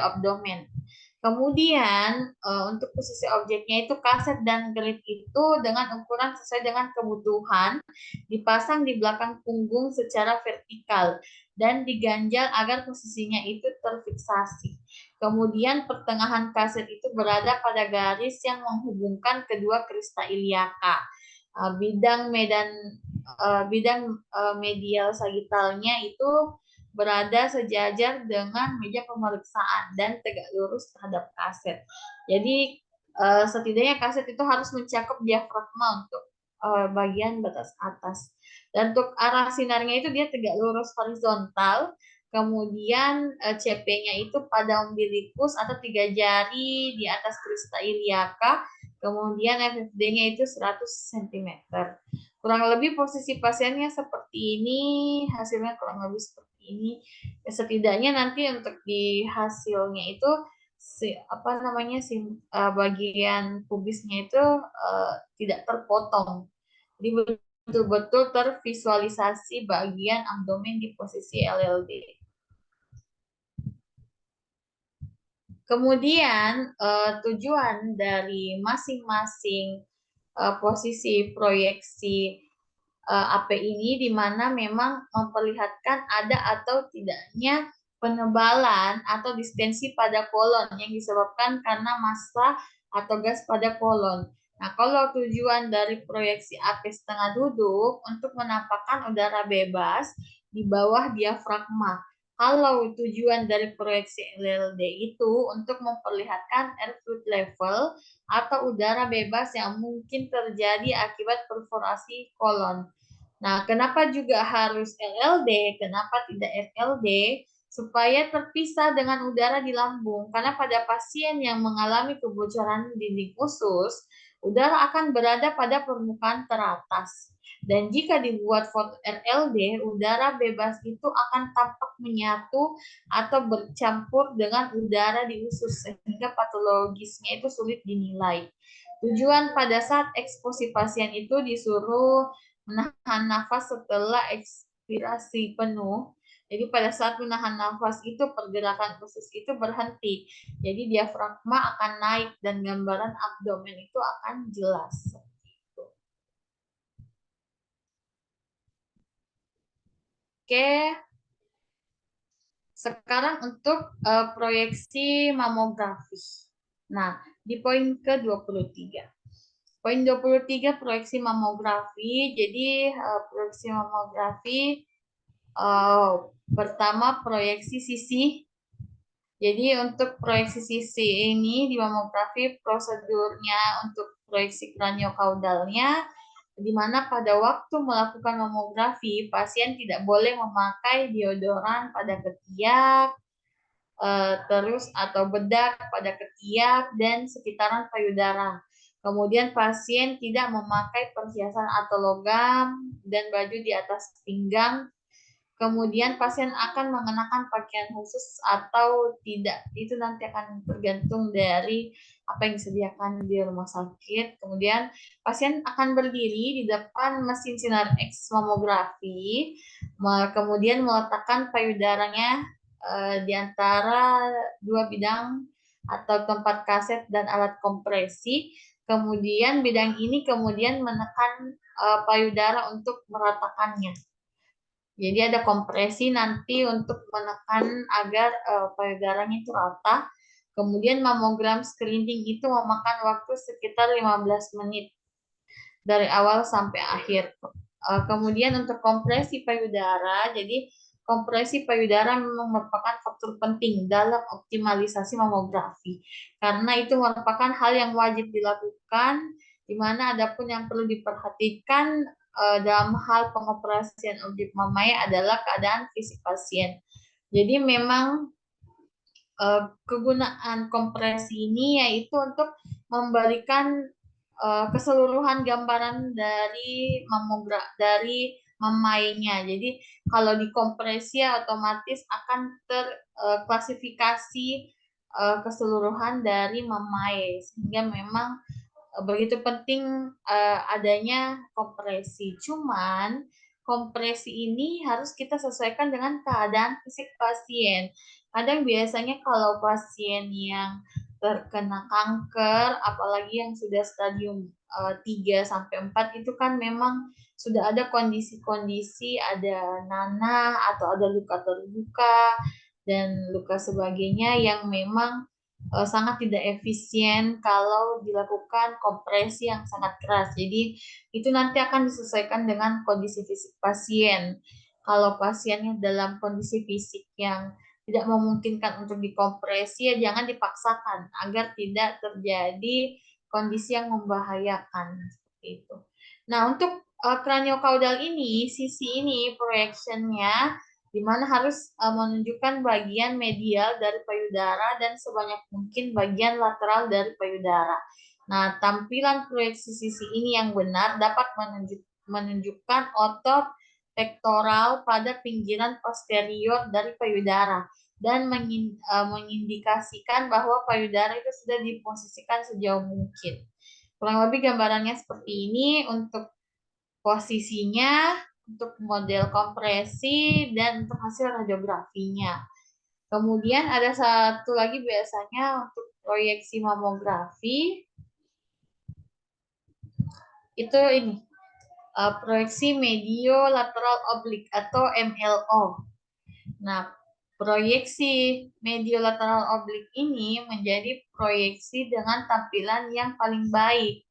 abdomen. Kemudian untuk posisi objeknya itu kaset dan gerit itu dengan ukuran sesuai dengan kebutuhan dipasang di belakang punggung secara vertikal dan diganjal agar posisinya itu terfiksasi. Kemudian pertengahan kaset itu berada pada garis yang menghubungkan kedua krista iliaka. Bidang medial sagitalnya itu berada sejajar dengan meja pemeriksaan dan tegak lurus terhadap kaset. Jadi setidaknya kaset itu harus mencakup diafragma untuk bagian batas atas. Dan untuk arah sinarnya itu dia tegak lurus horizontal. Kemudian CP-nya itu pada umbilikus atau 3 jari di atas krista iliaka. Kemudian FFD-nya itu 100 cm. Kurang lebih posisi pasiennya seperti ini, hasilnya kurang lebih seperti ini. Ya, setidaknya nanti untuk di hasilnya itu bagian pubisnya itu tidak terpotong. Jadi betul-betul tervisualisasi bagian abdomen di posisi LLD. Kemudian tujuan dari masing-masing posisi proyeksi AP ini di mana memang memperlihatkan ada atau tidaknya penebalan atau distensi pada kolon yang disebabkan karena massa atau gas pada kolon. Nah, kalau tujuan dari proyeksi AP setengah duduk untuk menampakkan udara bebas di bawah diafragma. Kalau tujuan dari proyeksi LLD itu untuk memperlihatkan airflow level atau udara bebas yang mungkin terjadi akibat perforasi kolon. Nah, kenapa juga harus LLD? Kenapa tidak FLD? supaya terpisah dengan udara di lambung. Karena pada pasien yang mengalami kebocoran dinding usus, udara akan berada pada permukaan teratas. Dan jika dibuat foto RLD, udara bebas itu akan tampak menyatu atau bercampur dengan udara di usus, sehingga patologisnya itu sulit dinilai. Tujuan pada saat eksposi pasien itu disuruh menahan nafas setelah ekspirasi penuh. Jadi pada saat menahan nafas itu pergerakan usus itu berhenti. Jadi diafragma akan naik dan gambaran abdomen itu akan jelas. Oke, sekarang untuk proyeksi mamografi. Nah, di poin ke-23. Poin 23 proyeksi mamografi. Jadi proyeksi mamografi pertama proyeksi sisi. Jadi untuk proyeksi sisi ini di mamografi prosedurnya untuk proyeksi kraniokaudalnya, di mana pada waktu melakukan mamografi pasien tidak boleh memakai deodoran pada ketiak, terus atau bedak pada ketiak dan sekitaran payudara. Kemudian pasien tidak memakai perhiasan atau logam dan baju di atas pinggang. Kemudian pasien akan mengenakan pakaian khusus atau tidak. Itu nanti akan tergantung dari apa yang disediakan di rumah sakit. Kemudian pasien akan berdiri di depan mesin sinar X mamografi, kemudian meletakkan payudaranya di antara dua bidang atau tempat kaset dan alat kompresi. Kemudian bidang ini kemudian menekan payudara untuk meratakannya. Jadi ada kompresi nanti untuk menekan agar payudaranya itu rata. Kemudian mamogram screening itu memakan waktu sekitar 15 menit dari awal sampai akhir. Kemudian untuk kompresi payudara, jadi kompresi payudara memang merupakan faktor penting dalam optimalisasi mamografi. Karena itu merupakan hal yang wajib dilakukan, di mana ada pun yang perlu diperhatikan dalam hal pengoperasian objek mamai adalah keadaan fisik pasien. Jadi memang kegunaan kompresi ini yaitu untuk memberikan keseluruhan gambaran dari mamainya. Jadi kalau dikompresi otomatis akan terklasifikasi keseluruhan dari mamai, sehingga memang begitu penting adanya kompresi. Cuman kompresi ini harus kita sesuaikan dengan keadaan fisik pasien. Kadang biasanya kalau pasien yang terkena kanker, apalagi yang sudah stadium 3 sampai 4 itu kan memang sudah ada kondisi-kondisi, ada nanah atau ada luka terbuka dan luka sebagainya yang memang sangat tidak efisien kalau dilakukan kompresi yang sangat keras. Jadi itu nanti akan disesuaikan dengan kondisi fisik pasien. Kalau pasiennya dalam kondisi fisik yang tidak memungkinkan untuk dikompresi, ya jangan dipaksakan agar tidak terjadi kondisi yang membahayakan seperti itu. Nah, untuk kraniokaudal ini, sisi ini proyeksionnya di mana harus menunjukkan bagian medial dari payudara dan sebanyak mungkin bagian lateral dari payudara. Nah, tampilan proyeksi sisi ini yang benar dapat menunjukkan otot pektoral pada pinggiran posterior dari payudara dan mengindikasikan bahwa payudara itu sudah diposisikan sejauh mungkin. Kurang lebih gambarannya seperti ini untuk posisinya, untuk model kompresi, dan untuk hasil radiografinya. Kemudian ada satu lagi biasanya untuk proyeksi mamografi, itu ini, proyeksi medio lateral oblik atau MLO. Nah, proyeksi medio lateral oblik ini menjadi proyeksi dengan tampilan yang paling baik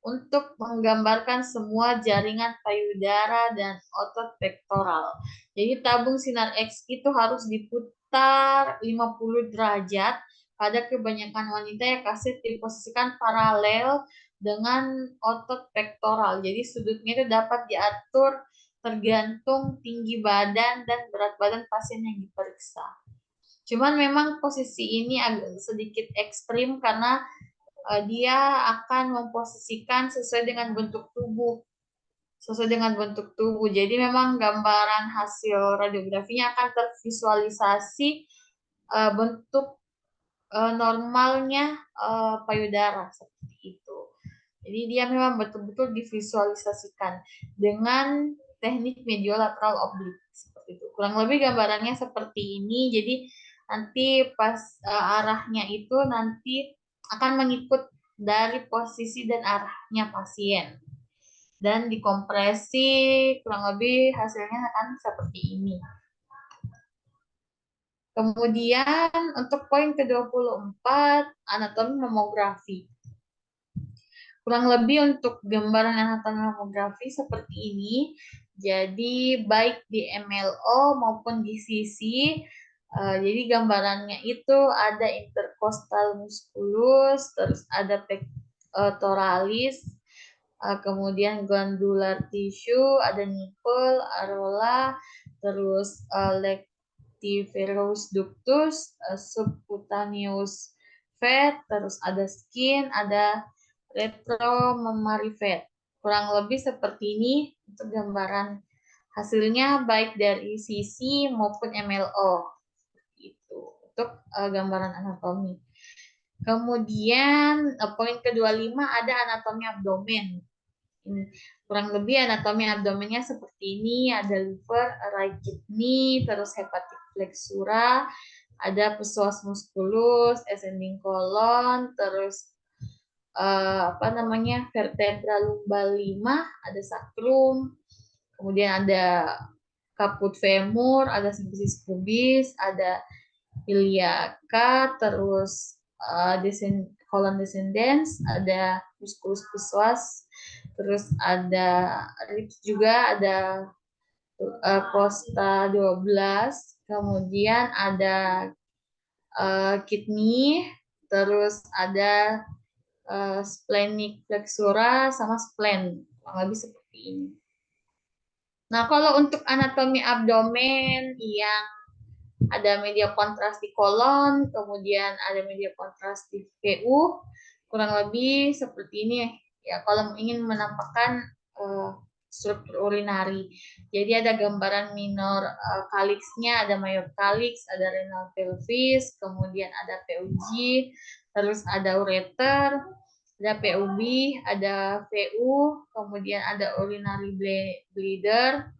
untuk menggambarkan semua jaringan payudara dan otot pektoral. Jadi tabung sinar X itu harus diputar 50 derajat. Pada kebanyakan wanita ya kaset diposisikan paralel dengan otot pektoral. Jadi sudutnya itu dapat diatur tergantung tinggi badan dan berat badan pasien yang diperiksa. Cuman memang posisi ini agak sedikit ekstrim karena dia akan memposisikan sesuai dengan bentuk tubuh. Jadi memang gambaran hasil radiografinya akan tervisualisasi bentuk normalnya payudara seperti itu. Jadi dia memang betul-betul divisualisasikan dengan teknik mediolateral oblik seperti itu. Kurang lebih gambarannya seperti ini. Jadi nanti pas arahnya itu nanti akan mengikut dari posisi dan arahnya pasien. Dan dikompresi kurang lebih hasilnya akan seperti ini. Kemudian untuk poin ke-24, anatomi mamografi. Kurang lebih untuk gambaran anatomi mamografi seperti ini. Jadi baik di MLO maupun di CC, jadi gambarannya itu ada intercostal musculus, terus ada pectoralis, kemudian glandular tissue, ada nipple, areola, terus lactiferous ductus, subcutaneous fat, terus ada skin, ada retromammary fat. Kurang lebih seperti ini untuk gambaran hasilnya baik dari CC maupun MLO. Itu untuk gambaran anatomi. Kemudian poin ke-25 ada anatomi abdomen. Kurang lebih anatomi abdomennya seperti ini, ada liver, right kidney, terus hepatic flexura, ada psoas musculus, ascending colon, terus vertebra lumbal 5, ada sacrum, kemudian ada caput femur, ada symphysis pubis, ada iliaca, terus colon descendens, ada musculus psoas, terus ada ribs juga, ada costa 12, kemudian ada kidney, terus ada splenic flexura sama spleen, kurang lebih seperti ini. Nah, kalau untuk anatomi abdomen yang ada media kontras di kolon, kemudian ada media kontras di PU, kurang lebih seperti ini ya. Kalau ingin menampakkan struktur urinari, jadi ada gambaran minor calyxnya, ada major calyx, ada renal pelvis, kemudian ada PUG, terus ada ureter, ada PUB, ada VU, kemudian ada urinary bladder,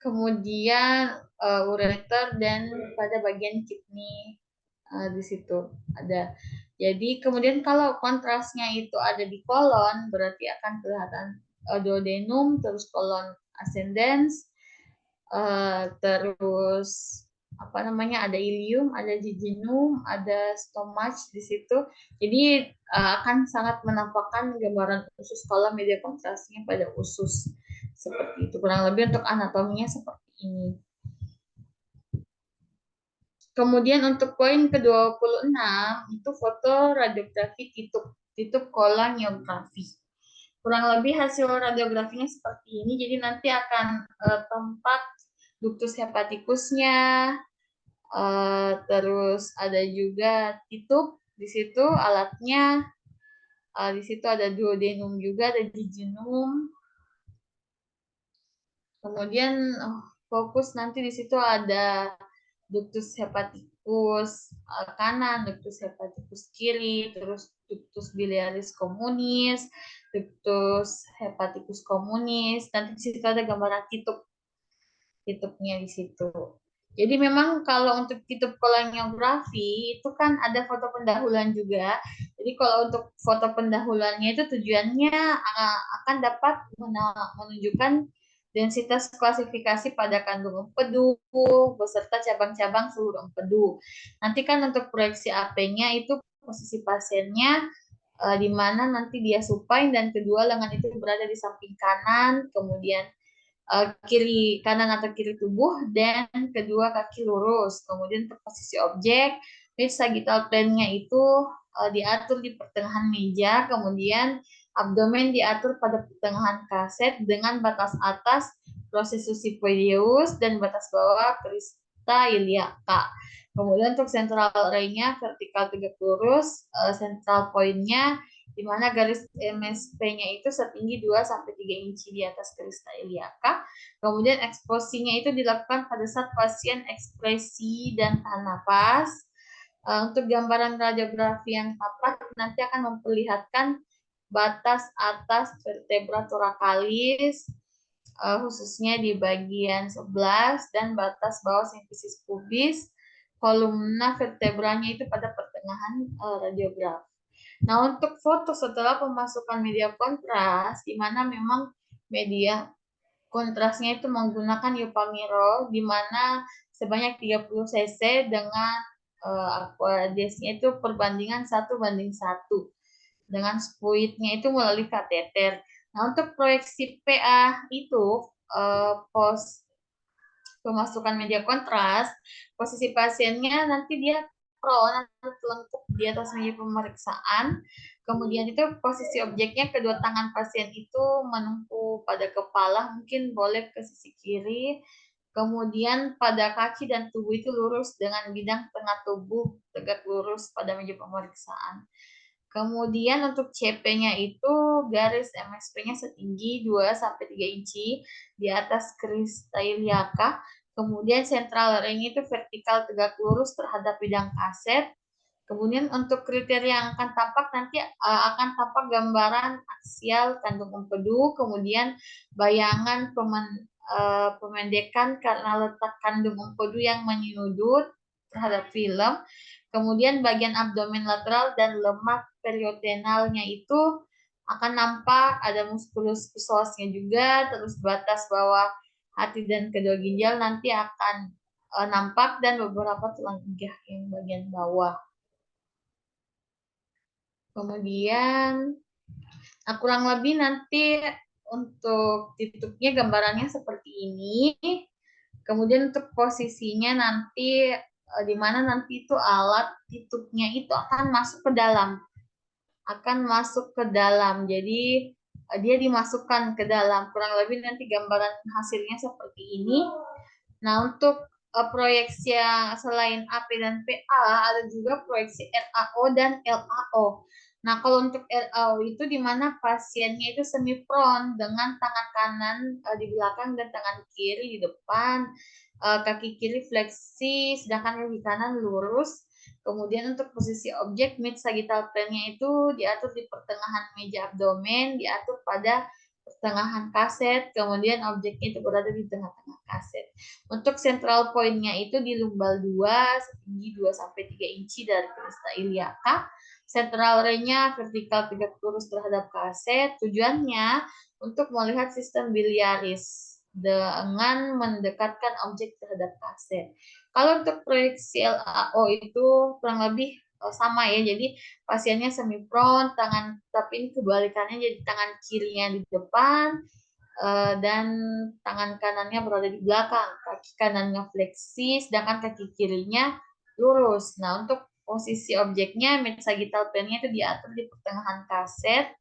kemudian ureter, dan pada bagian kidney di situ ada. Jadi kemudian kalau kontrasnya itu ada di kolon, berarti akan kelihatan duodenum, terus kolon ascendens, terus ada ilium, ada jejunum, ada stomach di situ. Jadi akan sangat menampakkan gambaran usus kolon media kontrasnya pada usus seperti itu. Kurang lebih untuk anatominya seperti ini. Kemudian untuk poin ke-26 itu foto radiografi titub koloniografi. Kurang lebih hasil radiografinya seperti ini. Jadi nanti akan tempat ductus hepaticusnya, terus ada juga titub di situ alatnya, di situ ada duodenum juga, ada jejunum. Kemudian fokus nanti di situ ada ductus hepaticus kanan, ductus hepaticus kiri, terus ductus biliaris communis, ductus hepaticus communis. Nanti di situ ada gambaran titubnya di situ. Jadi memang kalau untuk titub koloniografi itu kan ada foto pendahuluan juga. Jadi kalau untuk foto pendahuluannya itu tujuannya akan dapat menunjukkan densitas klasifikasi pada kandung empedu beserta cabang-cabang seluruh empedu. Nanti kan untuk proyeksi AP-nya itu posisi pasiennya di mana nanti dia supine dan kedua lengan itu berada di samping kanan, kemudian kiri kanan atau kiri tubuh, dan kedua kaki lurus. Kemudian untuk posisi objek, mid sagittal plane-nya itu diatur di pertengahan meja, kemudian abdomen diatur pada pertengahan kaset dengan batas atas Processus Sipoideus, dan batas bawah Crista iliaca. Kemudian untuk central array-nya vertikal tegak lurus, central point-nya di mana garis MSP-nya itu setinggi 2-3 inci di atas Crista iliaca. Kemudian eksposinya itu dilakukan pada saat pasien ekspresi dan tahan napas. Untuk gambaran radiografi yang tepat nanti akan memperlihatkan batas atas vertebra thoracalis, khususnya di bagian 11, dan batas bawah simfisis pubis, kolumna vertebranya itu pada pertengahan radiograf. Nah, untuk foto setelah pemasukan media kontras, di mana memang media kontrasnya itu menggunakan Yupamiro, di mana sebanyak 30 cc dengan aquadesnya itu perbandingan 1:1, dengan spuitnya itu melalui kateter. Nah, untuk proyeksi PA itu pos pemasukan media kontras, posisi pasiennya nanti dia prone atau telungkup di atas meja pemeriksaan. Kemudian itu posisi objeknya kedua tangan pasien itu menempuh pada kepala, mungkin boleh ke sisi kiri. Kemudian pada kaki dan tubuh itu lurus dengan bidang tengah tubuh tegak lurus pada meja pemeriksaan. Kemudian untuk CP-nya itu garis MSP-nya setinggi 2-3 inci di atas Crista iliaca. Kemudian central array-nya itu vertikal tegak lurus terhadap bidang kaset. Kemudian untuk kriteria yang akan tampak nanti akan tampak gambaran aksial kandung empedu, kemudian bayangan pemendekan karena letak kandung empedu yang menyudut terhadap film. Kemudian bagian abdomen lateral dan lemak periodenalnya itu akan nampak, ada muskulus psoasnya juga, terus batas bawah hati dan kedua ginjal nanti akan nampak, dan beberapa tulang iga yang bagian bawah. Kemudian kurang lebih nanti untuk titiknya gambarannya seperti ini. Kemudian untuk posisinya nanti di mana nanti itu alat titiknya itu akan masuk ke dalam. Jadi dia dimasukkan ke dalam. Kurang lebih nanti gambaran hasilnya seperti ini. Nah, untuk proyeksi yang selain AP dan PA, ada juga proyeksi RAO dan LAO. Nah, kalau untuk RAO itu di mana pasiennya itu semi prone dengan tangan kanan di belakang dan tangan kiri di depan, kaki kiri fleksi, sedangkan kaki kanan lurus. Kemudian untuk posisi objek mid sagittal plane-nya itu diatur di pertengahan meja abdomen, diatur pada pertengahan kaset, kemudian objeknya itu berada di tengah-tengah kaset. Untuk central point-nya itu di lumbal 2, setinggi 2-3 inci dari Crista iliaca. Central ray-nya vertikal tegak lurus terhadap kaset. Tujuannya untuk melihat sistem biliaris dengan mendekatkan objek terhadap kaset. Kalau untuk proyeksi LAO itu kurang lebih sama ya, jadi pasiennya semi prone, tapi ini kebalikannya, jadi tangan kirinya di depan dan tangan kanannya berada di belakang, kaki kanannya fleksi, sedangkan kaki kirinya lurus. Nah, untuk posisi objeknya mid sagittal plane-nya itu diatur di pertengahan kaset,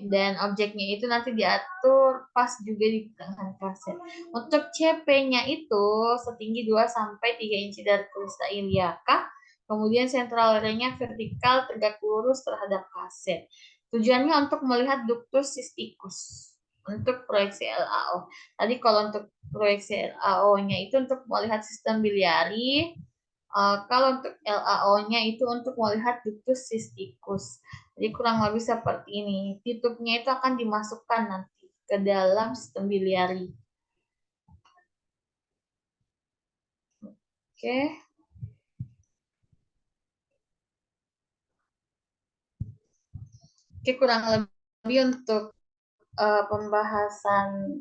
dan objeknya itu nanti diatur pas juga di pertengahan kaset. Untuk CP-nya itu setinggi 2-3 inci dari Crista iliaca. Kemudian central array-nya vertikal tegak lurus terhadap kaset. Tujuannya untuk melihat ductus cysticus untuk proyeksi LAO. Tadi kalau untuk proyeksi LAO-nya itu untuk melihat sistem biliari. Kalau untuk LAO-nya itu untuk melihat ductus cysticus. Jadi kurang lebih seperti ini. Tutupnya itu akan dimasukkan nanti ke dalam sistem biliari. Oke. Oke, kurang lebih untuk pembahasan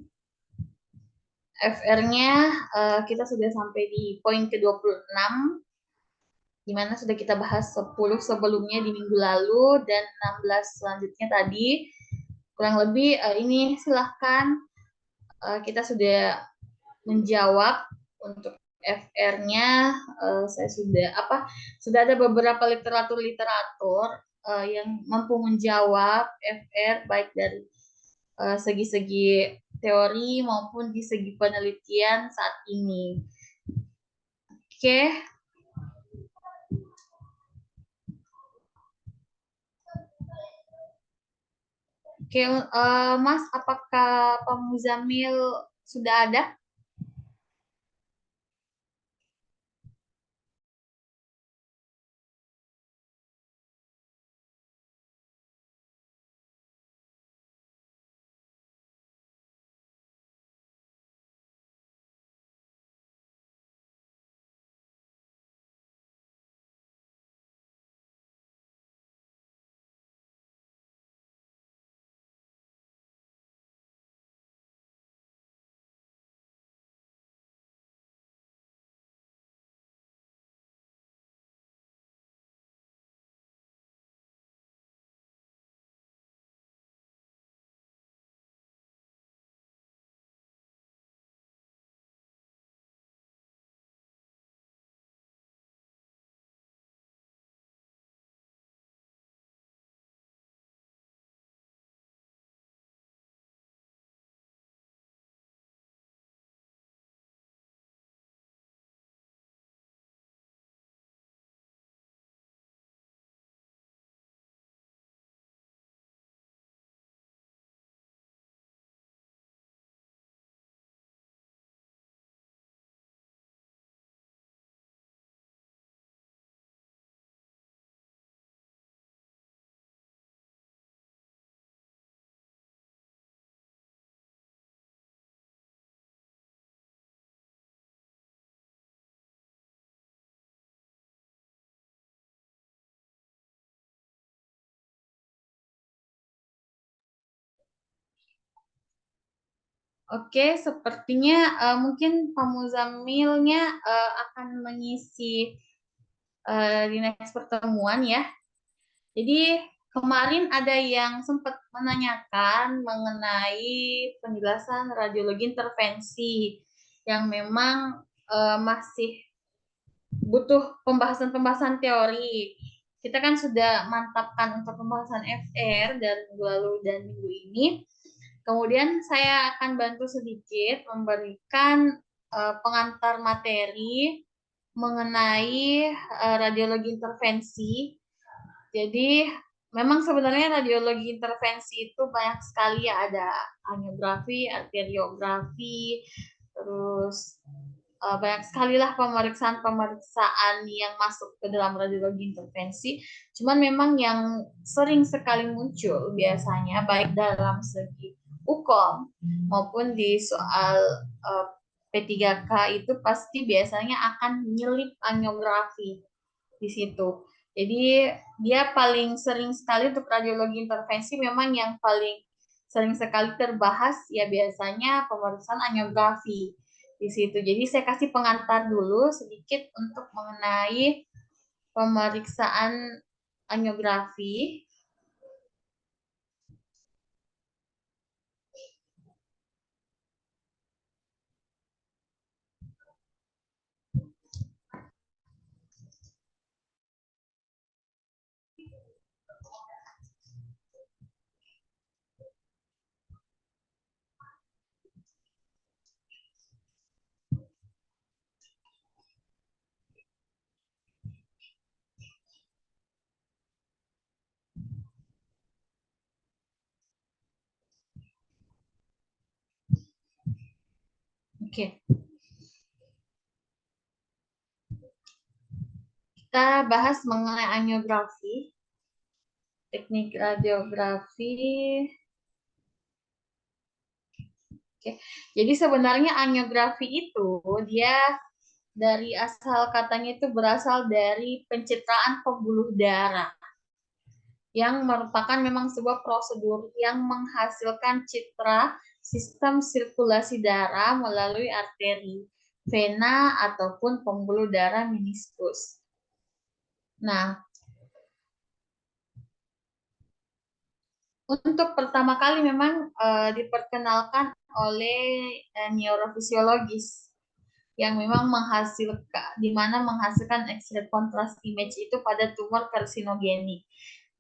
FR-nya kita sudah sampai di poin ke-26, di mana sudah kita bahas 10 sebelumnya di minggu lalu dan 16 selanjutnya tadi. Kurang lebih ini silahkan kita sudah menjawab untuk FR-nya. Saya sudah ada beberapa literatur yang mampu menjawab FR baik dari segi-segi teori maupun di segi penelitian saat ini. Oke. Oke, Mas, apakah Pak Muzamil sudah ada? Oke, sepertinya mungkin Pak Muzamilnya akan mengisi di next pertemuan ya. Jadi kemarin ada yang sempat menanyakan mengenai penjelasan radiologi intervensi yang memang masih butuh pembahasan-pembahasan teori. Kita kan sudah mantapkan untuk pembahasan FR dan minggu lalu dan minggu ini. Kemudian saya akan bantu sedikit memberikan pengantar materi mengenai radiologi intervensi. Jadi memang sebenarnya radiologi intervensi itu banyak sekali ya, ada angiografi, arteriografi, terus banyak sekali lah pemeriksaan-pemeriksaan yang masuk ke dalam radiologi intervensi. Cuman memang yang sering sekali muncul biasanya baik dalam segi UKOM maupun di soal P3K itu pasti biasanya akan menyelip angiografi di situ. Jadi dia paling sering sekali untuk radiologi intervensi memang yang paling sering sekali terbahas ya biasanya pemeriksaan angiografi di situ. Jadi saya kasih pengantar dulu sedikit untuk mengenai pemeriksaan angiografi. Oke, kita bahas mengenai angiografi, teknik radiografi. Oke, jadi sebenarnya angiografi itu dia dari asal katanya itu berasal dari pencitraan pembuluh darah yang merupakan memang sebuah prosedur yang menghasilkan citra sistem sirkulasi darah melalui arteri, vena, ataupun pembuluh darah meniskus. Nah, untuk pertama kali memang diperkenalkan oleh neurofisiologis yang memang menghasilkan di mana menghasilkan X-ray contrast image itu pada tumor karsinogenik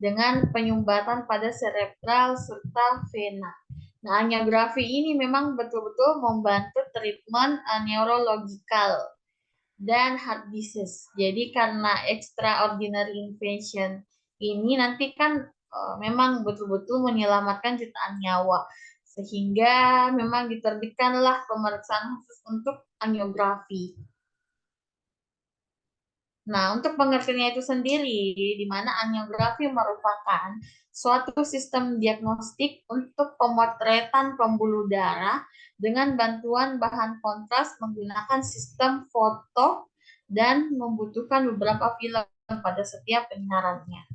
dengan penyumbatan pada cerebral serta vena. Nah, angiografi ini memang betul-betul membantu treatment neurological dan heart disease. Jadi karena extraordinary invention ini nanti kan memang betul-betul menyelamatkan jutaan nyawa. Sehingga memang diterbitkanlah pemeriksaan khusus untuk angiografi. Nah, untuk pengertiannya itu sendiri, di mana angiografi merupakan suatu sistem diagnostik untuk pemotretan pembuluh darah dengan bantuan bahan kontras menggunakan sistem foto dan membutuhkan beberapa film pada setiap penyinarannya.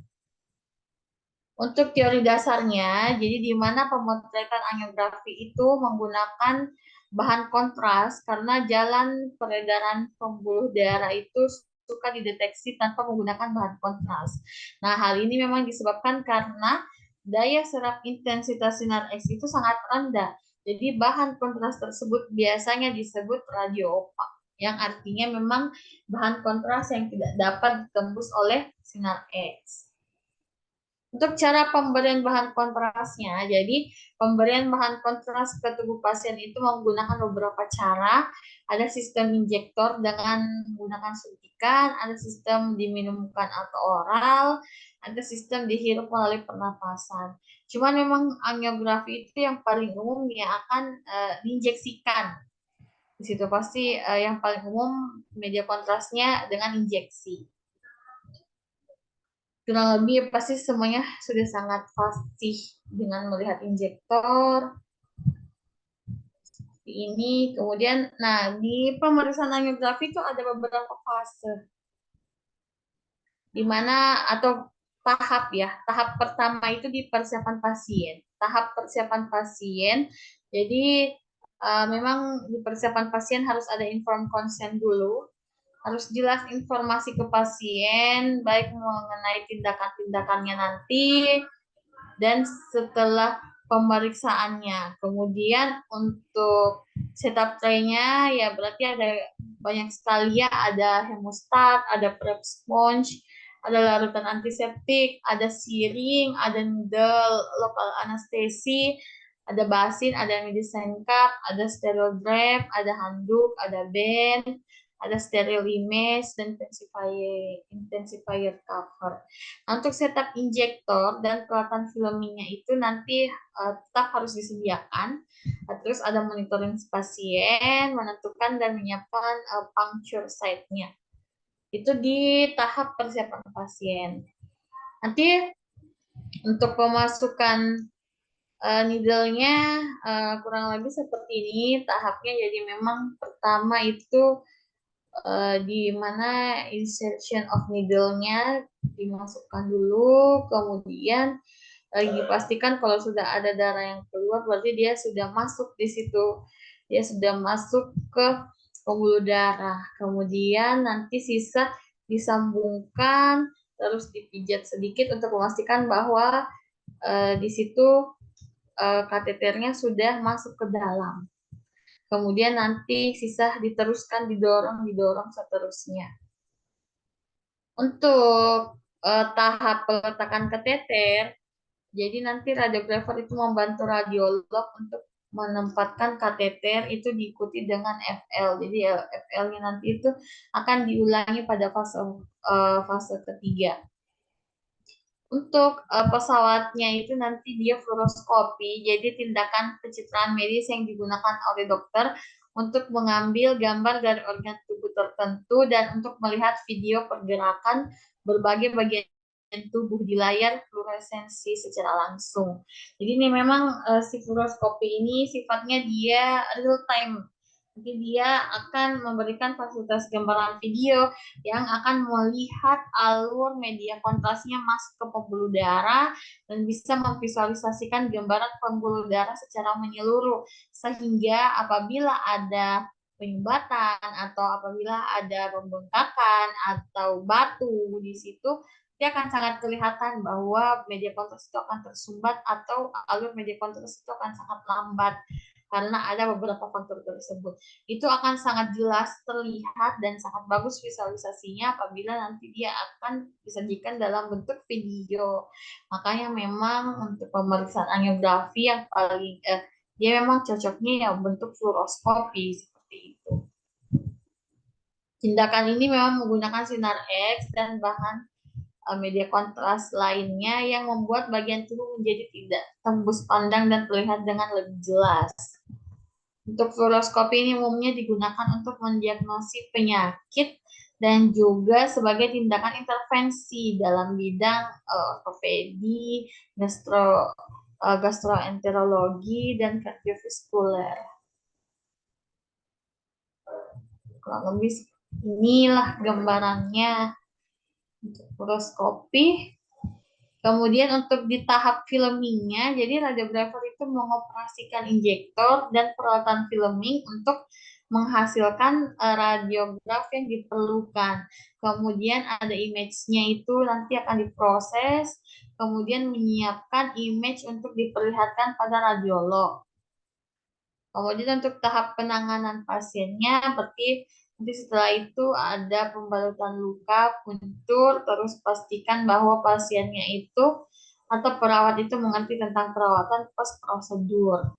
Untuk teori dasarnya, jadi di mana pemotretan angiografi itu menggunakan bahan kontras karena jalan peredaran pembuluh darah itu suka dideteksi tanpa menggunakan bahan kontras. Nah, hal ini memang disebabkan karena daya serap intensitas sinar X itu sangat rendah. Jadi bahan kontras tersebut biasanya disebut radio opak, yang artinya memang bahan kontras yang tidak dapat ditembus oleh sinar X. Untuk cara pemberian bahan kontrasnya, jadi pemberian bahan kontras ke tubuh pasien itu menggunakan beberapa cara. Ada sistem injektor dengan menggunakan suntikan, ada sistem diminumkan atau oral, ada sistem dihirup melalui pernapasan. Cuman memang angiografi itu yang paling umum yang akan diinjeksikan. Di situ pasti yang paling umum media kontrasnya dengan injeksi. Kurang lebih pasti semuanya sudah sangat fasih dengan melihat injektor ini. Kemudian, nah di pemeriksaan angiografi itu ada beberapa fase, di mana atau tahap ya. Tahap pertama itu di persiapan pasien. Tahap persiapan pasien. Jadi memang di persiapan pasien harus ada informed consent dulu. Harus jelas informasi ke pasien, baik mengenai tindakan-tindakannya nanti, dan setelah pemeriksaannya. Kemudian untuk setup tray-nya ya berarti ada banyak sekali ya, ada hemostat, ada prep sponge, ada larutan antiseptik, ada siring, ada needle lokal anestesi, ada basin, ada medicine cup, ada sterile drape, ada handuk, ada band, ada steril image dan intensifier cover. Untuk setup injektor dan peralatan filmingnya itu nanti tetap harus disediakan. Terus ada monitoring pasien, menentukan dan menyiapkan puncture site-nya. Itu di tahap persiapan pasien. Nanti untuk pemasukan needle-nya kurang lebih seperti ini tahapnya. Jadi memang pertama itu di mana insertion of needle-nya dimasukkan dulu, kemudian dipastikan kalau sudah ada darah yang keluar berarti dia sudah masuk di situ, dia sudah masuk ke pembuluh darah. Kemudian nanti sisa disambungkan terus dipijat sedikit untuk memastikan bahwa di situ kateternya sudah masuk ke dalam. Kemudian nanti sisa diteruskan didorong seterusnya. Untuk tahap peletakan kateter, jadi nanti radiografer itu membantu radiolog untuk menempatkan kateter itu diikuti dengan FL. Jadi FL-nya nanti itu akan diulangi pada fase ketiga. Untuk pesawatnya itu nanti dia fluoroskopi, jadi tindakan pencitraan medis yang digunakan oleh dokter untuk mengambil gambar dari organ tubuh tertentu dan untuk melihat video pergerakan berbagai bagian tubuh di layar fluoresensi secara langsung. Jadi ini memang si fluoroskopi ini sifatnya dia real time. Jadi dia akan memberikan fasilitas gambaran video yang akan melihat alur media kontrasnya masuk ke pembuluh darah dan bisa memvisualisasikan gambaran pembuluh darah secara menyeluruh, sehingga apabila ada penyumbatan atau apabila ada pembengkakan atau batu di situ, dia akan sangat kelihatan bahwa media kontras itu akan tersumbat atau alur media kontras itu akan sangat lambat karena ada beberapa faktor tersebut. Itu akan sangat jelas terlihat dan sangat bagus visualisasinya apabila nanti dia akan disajikan dalam bentuk video. Makanya memang untuk pemeriksaan angiografi dia memang cocoknya ya bentuk fluoroskopi seperti itu. Tindakan ini memang menggunakan sinar X dan bahan media kontras lainnya yang membuat bagian tubuh menjadi tidak tembus pandang dan terlihat dengan lebih jelas. Untuk fluoroskopi ini umumnya digunakan untuk mendiagnosis penyakit dan juga sebagai tindakan intervensi dalam bidang ortopedi, gastroenterologi, dan kardiovaskuler. Kurang lebih inilah gambarannya untuk fluoroskopi. Kemudian untuk di tahap filmingnya, jadi radiografer itu mengoperasikan injektor dan peralatan filming untuk menghasilkan radiograf yang diperlukan. Kemudian ada image-nya itu nanti akan diproses, kemudian menyiapkan image untuk diperlihatkan pada radiolog. Kemudian untuk tahap penanganan pasiennya, berarti nanti setelah itu ada pembalutan luka, puntur, terus pastikan bahwa pasiennya itu atau perawat itu mengerti tentang perawatan pas prosedur.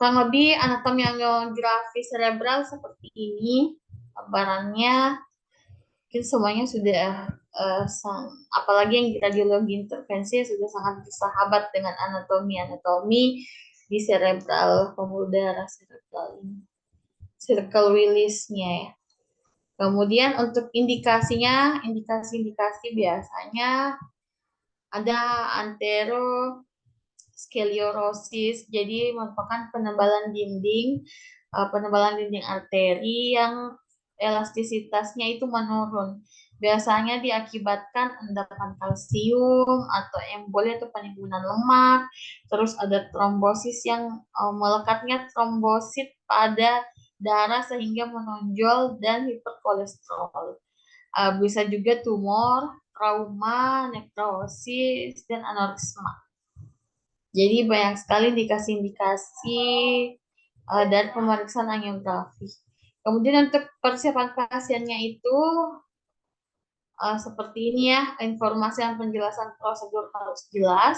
Kurang lebih anatomi angiografi cerebral seperti ini gambarannya. Mungkin semuanya sudah apalagi yang radiologi intervensi sudah sangat bersahabat dengan anatomi di cerebral pembuluh darah cerebral ini. Circle Willis-nya ya. Kemudian untuk indikasinya, indikasi-indikasi biasanya ada anterosklerosis, jadi merupakan penebalan dinding arteri yang elastisitasnya itu menurun. Biasanya diakibatkan endapan kalsium atau emboli atau penimbunan lemak. Terus ada trombosis yang melekatnya trombosit pada darah sehingga menonjol dan hiperkolesterol. Bisa juga tumor, trauma, nekrosis, dan anoreksma. Jadi banyak sekali indikasi-indikasi dari pemeriksaan angiografi. Kemudian untuk persiapan pasiennya itu seperti ini ya, informasi dan penjelasan prosedur harus jelas.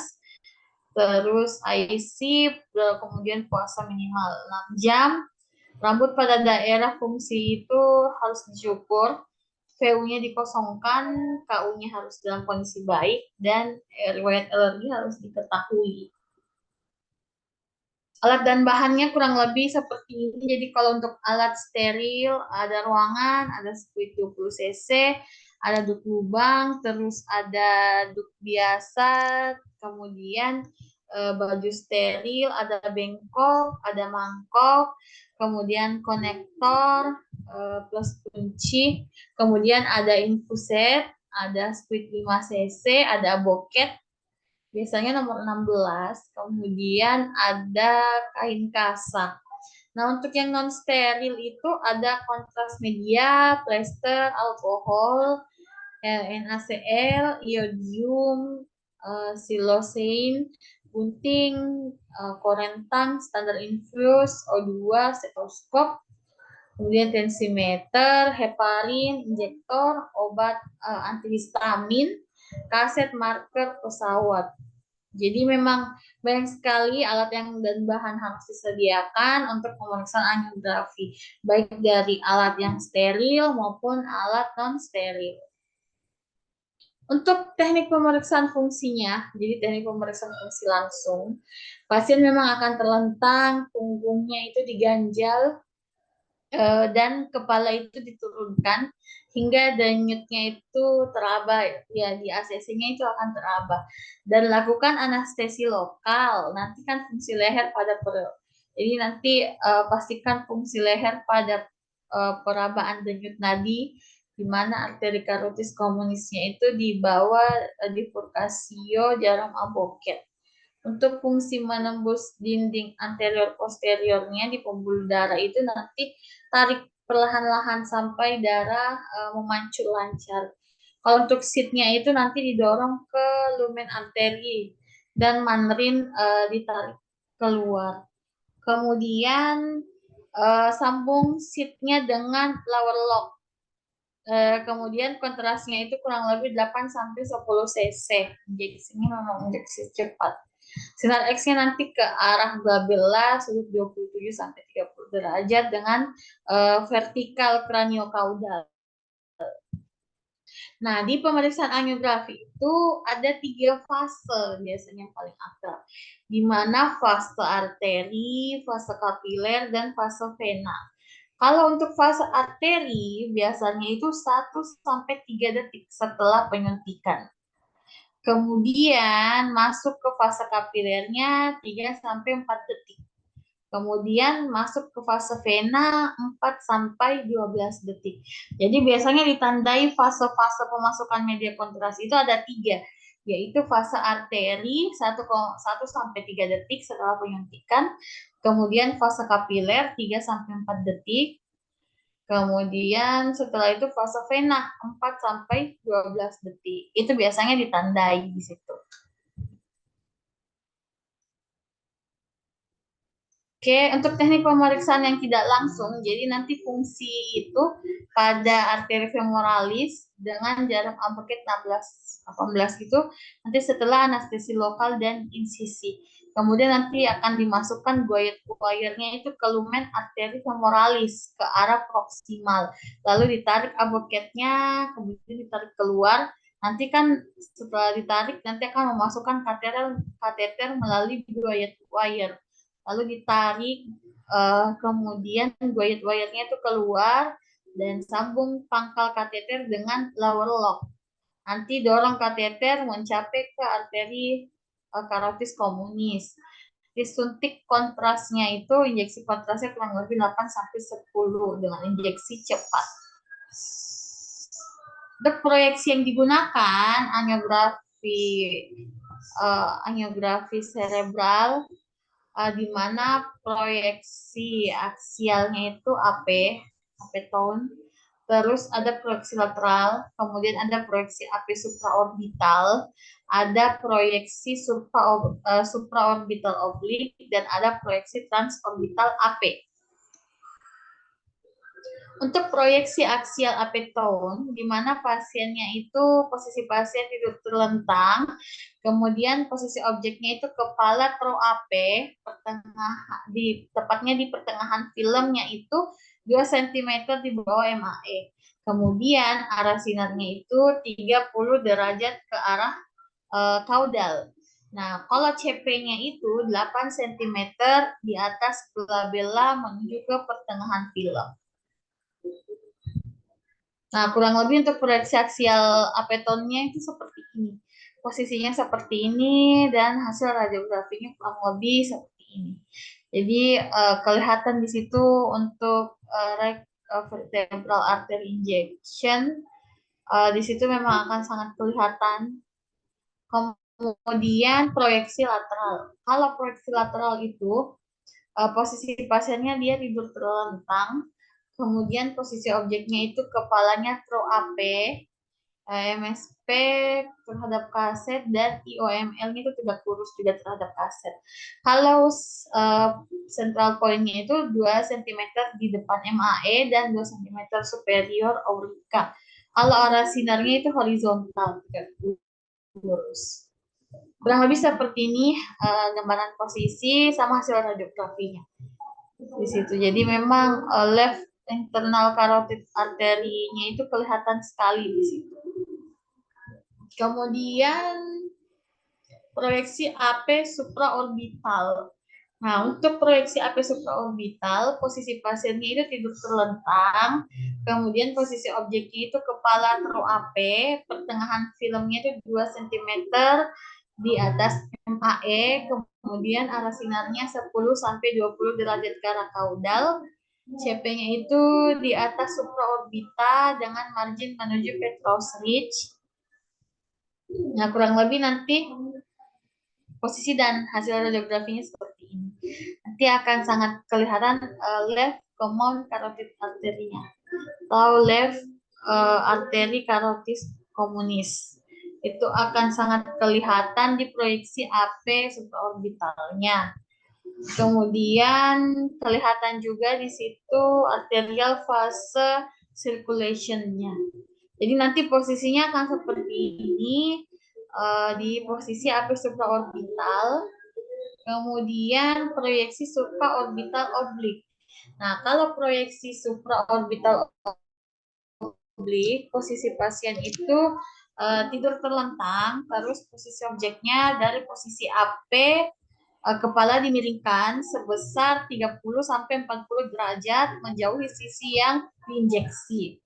Terus IC, kemudian puasa minimal 6 jam. Rambut pada daerah fungsi itu harus dicukur, VU-nya dikosongkan, KU-nya harus dalam kondisi baik, dan riwayat alergi harus diketahui. Alat dan bahannya kurang lebih seperti ini. Jadi kalau untuk alat steril, ada ruangan, ada squid 20 cc, ada duk lubang, terus ada duk biasa, kemudian baju steril, ada bengkok, ada mangkok, kemudian konektor plus kunci, kemudian ada infuset, ada squid 5 cc, ada boket, biasanya nomor 16, kemudian ada kain kasa. Nah, untuk yang non steril itu ada kontras media, plester, alkohol, NaCl, iodium, silosain, gunting, korentang, standar infus, O2, stetoskop, kemudian tensimeter, heparin, injektor, obat antihistamin, kaset, marker, pesawat. Jadi memang banyak sekali alat yang dan bahan harus disediakan untuk pemeriksaan angiografi, baik dari alat yang steril maupun alat non steril. Untuk teknik pemeriksaan fungsinya, jadi teknik pemeriksaan fungsi langsung, pasien memang akan terlentang, punggungnya itu diganjal, dan kepala itu diturunkan hingga denyutnya itu teraba, ya di ACC-nya itu akan teraba, dan lakukan anestesi lokal. Nanti kan fungsi leher pada jadi nanti pastikan fungsi leher pada perabaan denyut nadi, di mana arteri karotis komunisnya itu di bawah bifurkasio jarum aboket. Untuk fungsi menembus dinding anterior posteriornya di pembuluh darah itu nanti tarik perlahan-lahan sampai darah memancur lancar. Kalau untuk seatnya itu nanti didorong ke lumen arteri dan mandarin ditarik keluar. Kemudian sambung seatnya dengan lower lock. Kemudian kontrasnya itu kurang lebih 8-10 cc. Jadi sini memang injeksi cepat. Sinar X-nya nanti ke arah glabella sudut 27 sampai 30 derajat dengan vertikal kraniokaudal. Nah, di pemeriksaan angiografi itu ada 3 fase biasanya yang paling akrab, di mana fase arteri, fase kapiler, dan fase vena. Kalau untuk fase arteri, biasanya itu 1-3 detik setelah penyuntikan. Kemudian masuk ke fase kapilernya 3-4 detik. Kemudian masuk ke fase vena 4-12 detik. Jadi biasanya ditandai fase-fase pemasukan media kontrasi itu ada 3, yaitu fase arteri 1-3 detik setelah penyuntikan, kemudian fase kapiler 3-4 detik, kemudian setelah itu fase vena 4-12 detik. Itu biasanya ditandai di situ. Oke, untuk teknik pemeriksaan yang tidak langsung, jadi nanti fungsi itu pada arteri femoralis dengan jarak aboket 16-18 gitu, nanti setelah anestesi lokal dan insisi. Kemudian nanti akan dimasukkan guide wire-nya itu ke lumen arteri femoralis ke arah proksimal. Lalu ditarik aboketnya, kemudian ditarik keluar. Nanti kan setelah ditarik, nanti akan memasukkan kateter melalui guide wire. Lalu ditarik, kemudian guide wire-nya itu keluar dan sambung pangkal kateter dengan lower lock. Nanti dorong kateter mencapai ke arteri karotis komunis. Disuntik kontrasnya itu, injeksi kontrasnya kurang lebih 8-10 dengan injeksi cepat. Untuk proyeksi yang digunakan, angiografi cerebral, di mana proyeksi aksialnya itu AP tone, terus ada proyeksi lateral, kemudian ada proyeksi AP supraorbital, ada proyeksi supraorbital oblik, dan ada proyeksi transorbital AP. Untuk proyeksi aksial AP tone, di mana pasiennya itu posisi pasien tidur terlentang, kemudian posisi objeknya itu kepala pro-AP, tepatnya di pertengahan filmnya itu 2 cm di bawah MAE. Kemudian arah sinarnya itu 30 derajat ke arah kaudal. Nah, kalau CP-nya itu 8 cm di atas glabella menuju ke pertengahan film. Nah, kurang lebih untuk proyeksi aksial apetonnya itu seperti ini. Posisinya seperti ini dan hasil radiografinya kurang lebih seperti ini. Jadi kelihatan di situ untuk right vertebral artery injection, di situ memang akan sangat kelihatan. Kemudian proyeksi lateral. Kalau proyeksi lateral itu posisi pasiennya dia tidur terlentang. Kemudian posisi objeknya itu kepalanya pro-AP, MSP terhadap kaset, dan IOML-nya itu tegak lurus juga terhadap kaset. Kalau central point-nya itu 2 cm di depan MAE dan 2 cm superior aurika. Kalau arah sinarnya itu horizontal, tegak lurus. Kurang lebih seperti ini gambaran posisi sama hasil radiografinya di situ. Jadi memang left internal carotid arterinya itu kelihatan sekali di situ. Kemudian proyeksi AP supraorbital. Nah, untuk proyeksi AP supraorbital, posisi pasiennya itu tidur terlentang, kemudian posisi objeknya itu kepala pro-AP, pertengahan filmnya itu 2 cm di atas MAE, kemudian arah sinarnya 10-20 derajat ke arah kaudal, CP-nya itu di atas supraorbita dengan margin menuju Petrous Ridge. Nah, kurang lebih nanti posisi dan hasil radiografinya seperti ini. Nanti akan sangat kelihatan left common carotid arterinya atau left arteri carotis communis. Itu akan sangat kelihatan di proyeksi AP supraorbitalnya. Kemudian kelihatan juga di situ arterial fase circulation-nya. Jadi nanti posisinya akan seperti ini, di posisi AP supraorbital. Kemudian proyeksi supraorbital oblik. Nah, kalau proyeksi supraorbital oblik, posisi pasien itu tidur terlentang, terus posisi objeknya dari posisi AP, kepala dimiringkan sebesar 30 sampai 40 derajat menjauhi sisi yang diinjeksi.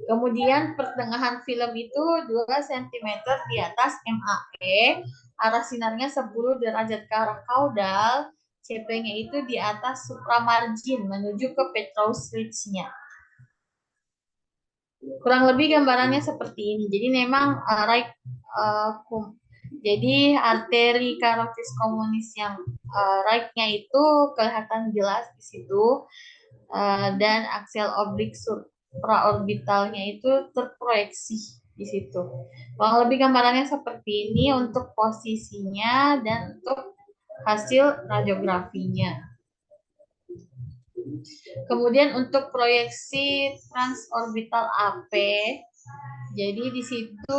Kemudian pertengahan film itu 2 cm di atas MAE, arah sinarnya 10 derajat ke arah kaudal, CP-nya itu di atas supramargin menuju ke petrous ridge-nya. Kurang lebih gambarannya seperti ini. Jadi memang jadi arteri karotis komunis yang right-nya itu kelihatan jelas di situ, dan aksial oblik supraorbitalnya itu terproyeksi di situ. Kurang lebih gambarannya seperti ini untuk posisinya dan untuk hasil radiografinya. Kemudian untuk proyeksi transorbital AP, jadi di situ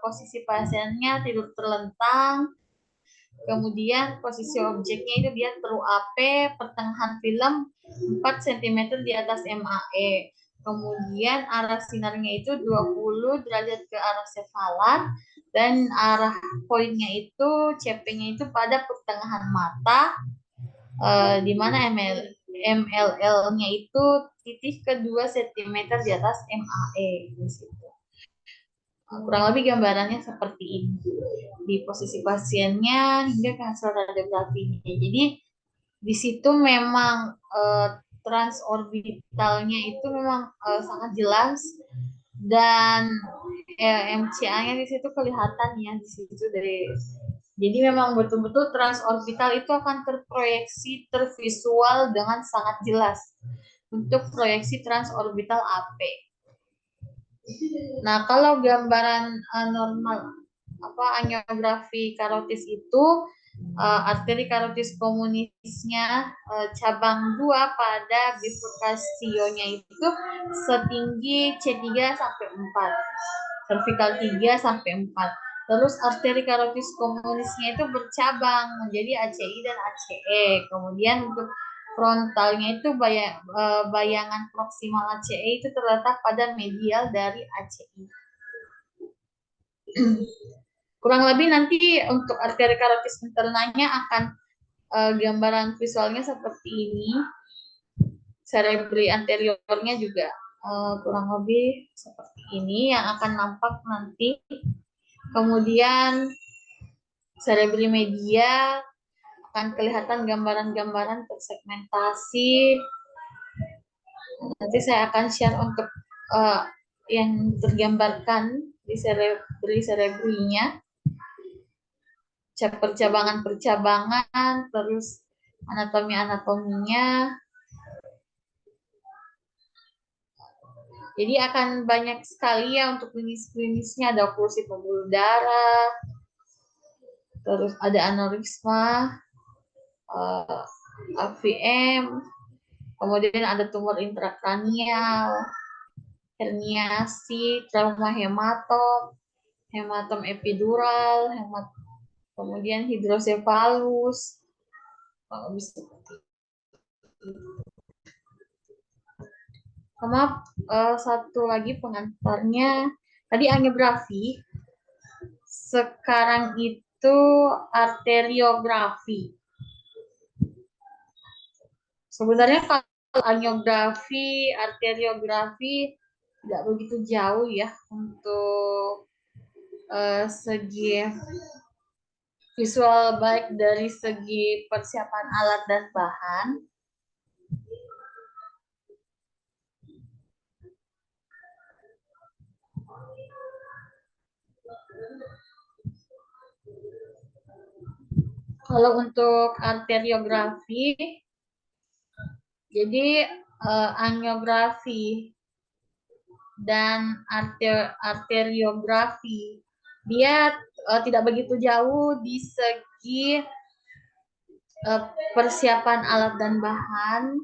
posisi pasiennya tidur terlentang, kemudian posisi objeknya itu dia true AP, pertengahan film 4 cm di atas MAE. Kemudian arah sinarnya itu 20 derajat ke arah sefalat, dan arah poinnya itu CP-nya itu pada pertengahan mata, di mana MLL-nya itu titik ke 2 cm di atas MAE di situ. Kurang lebih gambarannya seperti ini di posisi pasiennya hingga ke hasil radiografinya. Jadi di situ memang transorbitalnya itu memang sangat jelas, dan MCA-nya di situ kelihatan ya di situ dari. Jadi memang betul-betul transorbital itu akan terproyeksi tervisual dengan sangat jelas untuk proyeksi transorbital AP. Nah, kalau gambaran normal angiografi karotis itu arteri karotis komunisnya cabang 2 pada bifurkasionya itu setinggi C3 sampai 4, cervical 3 sampai 4. Terus arteri karotis komunisnya itu bercabang menjadi ACI dan ACE. Kemudian untuk frontalnya itu bayangan proksimal ACE itu terletak pada medial dari ACI. Kurang lebih nanti untuk arteri karotis internalnya akan gambaran visualnya seperti ini. Cerebri anteriornya juga kurang lebih seperti ini yang akan nampak nanti. Kemudian cerebri media akan kelihatan gambaran-gambaran tersegmentasi. Nanti saya akan share untuk yang tergambarkan di cerebrinya, percabangan-percabangan, terus anatomi-anatominya. Jadi akan banyak sekali ya untuk klinis-klinisnya, ada oklusi pembuluh darah, terus ada aneurisma, AVM, kemudian ada tumor intrakranial, herniasi, trauma hematom epidural, kemudian hidrosefalus, sama satu lagi pengantarnya tadi angiografi. Sekarang itu arteriografi. Sebenarnya kalau angiografi, arteriografi tidak begitu jauh ya untuk segi visual, baik dari segi persiapan alat dan bahan. Kalau untuk arteriografi, jadi angiografi dan arteriografi dia tidak begitu jauh di segi persiapan alat dan bahan.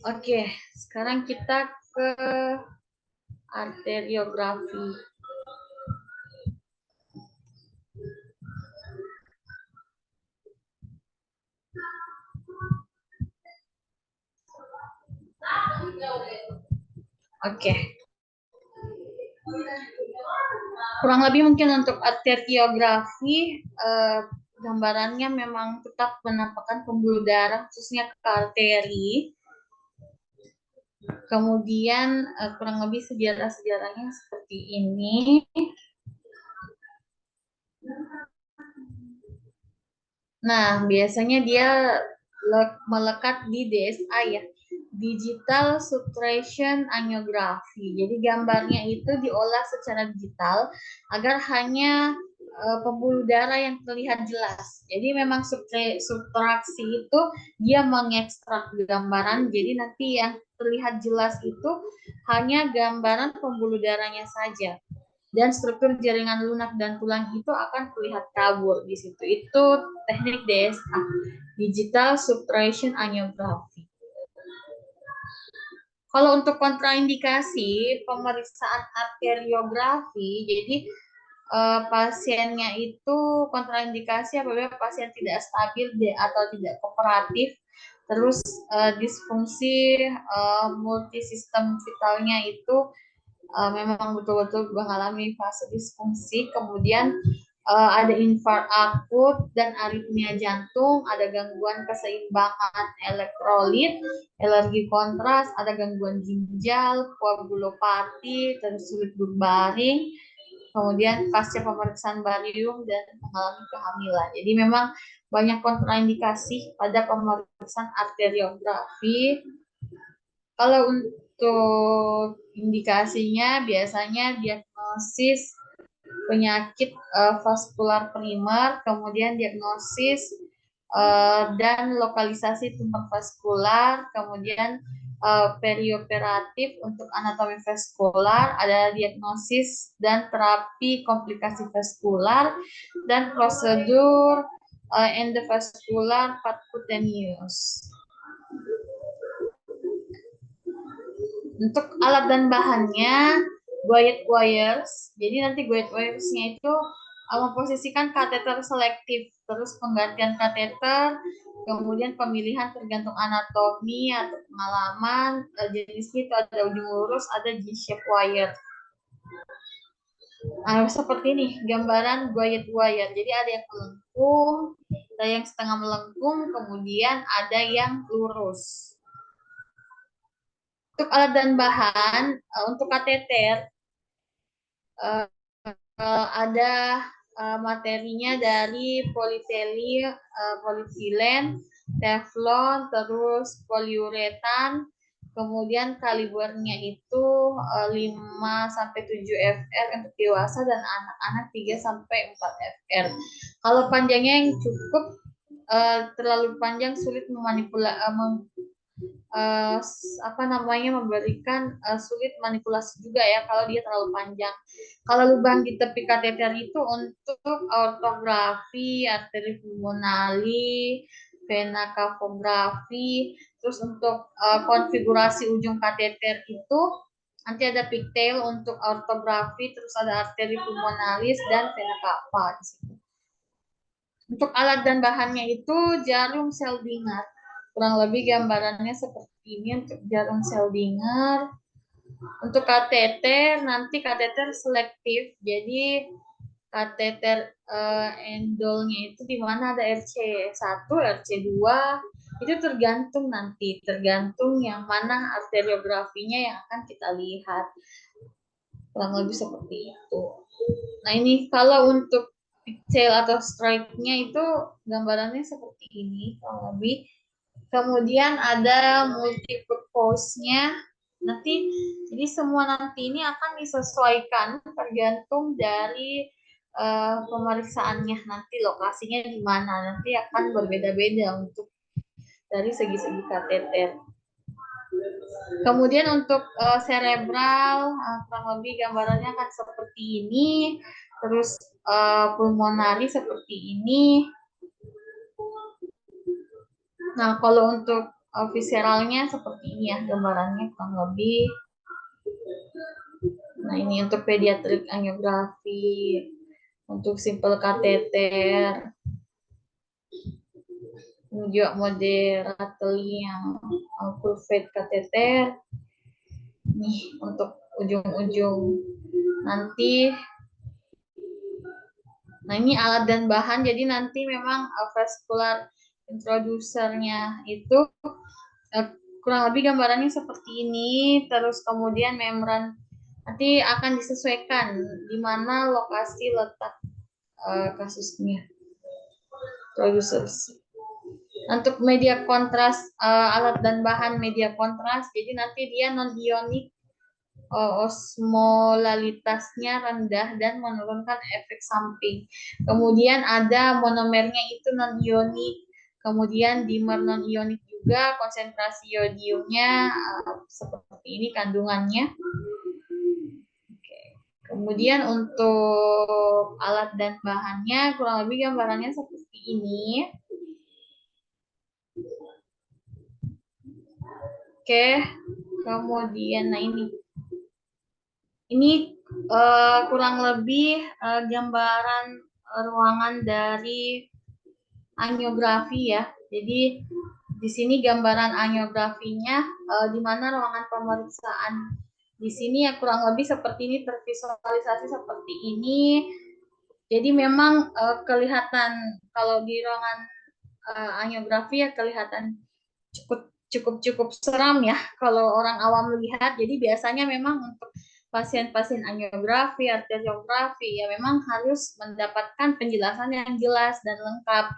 Oke, sekarang kita ke arteriografi. Oke. Kurang lebih mungkin untuk arteriografi, gambarannya memang tetap menampakkan pembuluh darah khususnya ke arteri. Kemudian kurang lebih sejarah-sejarahnya seperti ini. Nah, biasanya dia melekat di DSA ya, Digital Subtraction Angiography. Jadi gambarnya itu diolah secara digital agar hanya pembuluh darah yang terlihat jelas. Jadi memang subtraksi itu dia mengekstrak gambaran, jadi nanti yang terlihat jelas itu hanya gambaran pembuluh darahnya saja. Dan struktur jaringan lunak dan tulang itu akan terlihat kabur di situ. Itu teknik DSA, Digital Subtraction Angiography. Kalau untuk kontraindikasi pemeriksaan arteriografi, jadi pasiennya itu kontraindikasi apabila pasien tidak stabil atau tidak kooperatif, terus disfungsi multisistem vitalnya itu memang betul-betul mengalami fase disfungsi, kemudian ada infark akut dan aritmia jantung, ada gangguan keseimbangan elektrolit, alergi kontras, ada gangguan ginjal, koagulopati, terus sulit berbaring, kemudian pasca pemeriksaan barium dan mengalami kehamilan. Jadi memang banyak kontraindikasi pada pemeriksaan arteriografi. Kalau untuk indikasinya biasanya diagnosis penyakit vaskular primer, kemudian diagnosis dan lokalisasi tumor vaskular, kemudian perioperatif untuk anatomi vaskular, ada diagnosis dan terapi komplikasi vaskular, dan prosedur endovaskular percutaneous. Untuk alat dan bahannya, guide wires. Jadi nanti guide wires-nya itu memposisikan kateter selektif, terus penggantian kateter, kemudian pemilihan tergantung anatomi atau pengalaman, jenisnya itu ada ujung lurus, ada G-shape wire. Nah, seperti ini gambaran guide wire. Jadi ada yang melengkung, ada yang setengah melengkung, kemudian ada yang lurus. Untuk alat dan bahan, untuk kateter ada materinya dari polietilen, teflon, terus poliuretan, kemudian kalibernya itu 5-7 fr untuk dewasa dan anak-anak 3-4 fr. Kalau panjangnya yang cukup terlalu panjang sulit memberikan sulit manipulasi juga ya kalau dia terlalu panjang. Kalau lubang di tepi kateter itu untuk ortografi, arteri pulmonali, vena cavografi, terus untuk konfigurasi ujung kateter itu nanti ada pigtail untuk ortografi, terus ada arteri pulmonalis dan vena cava. Untuk alat dan bahannya itu jarum Seldinger. Kurang lebih gambarannya seperti ini untuk jarum Seldinger. Untuk kateter, nanti kateter selektif. Jadi kateter endolnya itu di mana ada RC1, RC2, itu tergantung yang mana arteriografinya yang akan kita lihat. Kurang lebih seperti itu. Nah, ini kalau untuk pixel atau strike-nya itu gambarannya seperti ini kurang lebih. Kemudian ada multipurpose-nya. Nanti jadi semua nanti ini akan disesuaikan tergantung dari pemeriksaannya, nanti lokasinya di mana, nanti akan berbeda-beda untuk dari segi-segi kateter. Kemudian untuk cerebral kurang lebih gambarannya akan seperti ini, terus pulmonari seperti ini. Nah, kalau untuk visceralnya seperti ini ya gambarannya kurang lebih. Nah, ini untuk pediatric angiografi, untuk simple kateter, juga model yang curved kateter. Nih untuk ujung-ujung nanti. Nah, ini alat dan bahan, jadi nanti memang vascular introducernya itu kurang lebih gambarannya seperti ini, terus kemudian membran nanti akan disesuaikan di mana lokasi letak kasusnya. Producers. Untuk media kontras, alat dan bahan media kontras, jadi nanti dia non-ionik, osmolalitasnya rendah dan menurunkan efek samping. Kemudian ada monomernya itu non-ionik, kemudian dimer non-ionik juga, konsentrasi iodiumnya seperti ini kandungannya. Kemudian untuk alat dan bahannya kurang lebih gambarannya seperti ini. Oke, kemudian nah ini kurang lebih gambaran ruangan dari angiografi ya. Jadi di sini gambaran angiografinya di mana ruangan pemeriksaan di sini ya kurang lebih seperti ini, tervisualisasi seperti ini. Jadi memang kelihatan kalau di ruangan angiografi ya kelihatan cukup seram ya kalau orang awam melihat. Jadi biasanya memang untuk pasien-pasien angiografi, arteriografi ya memang harus mendapatkan penjelasan yang jelas dan lengkap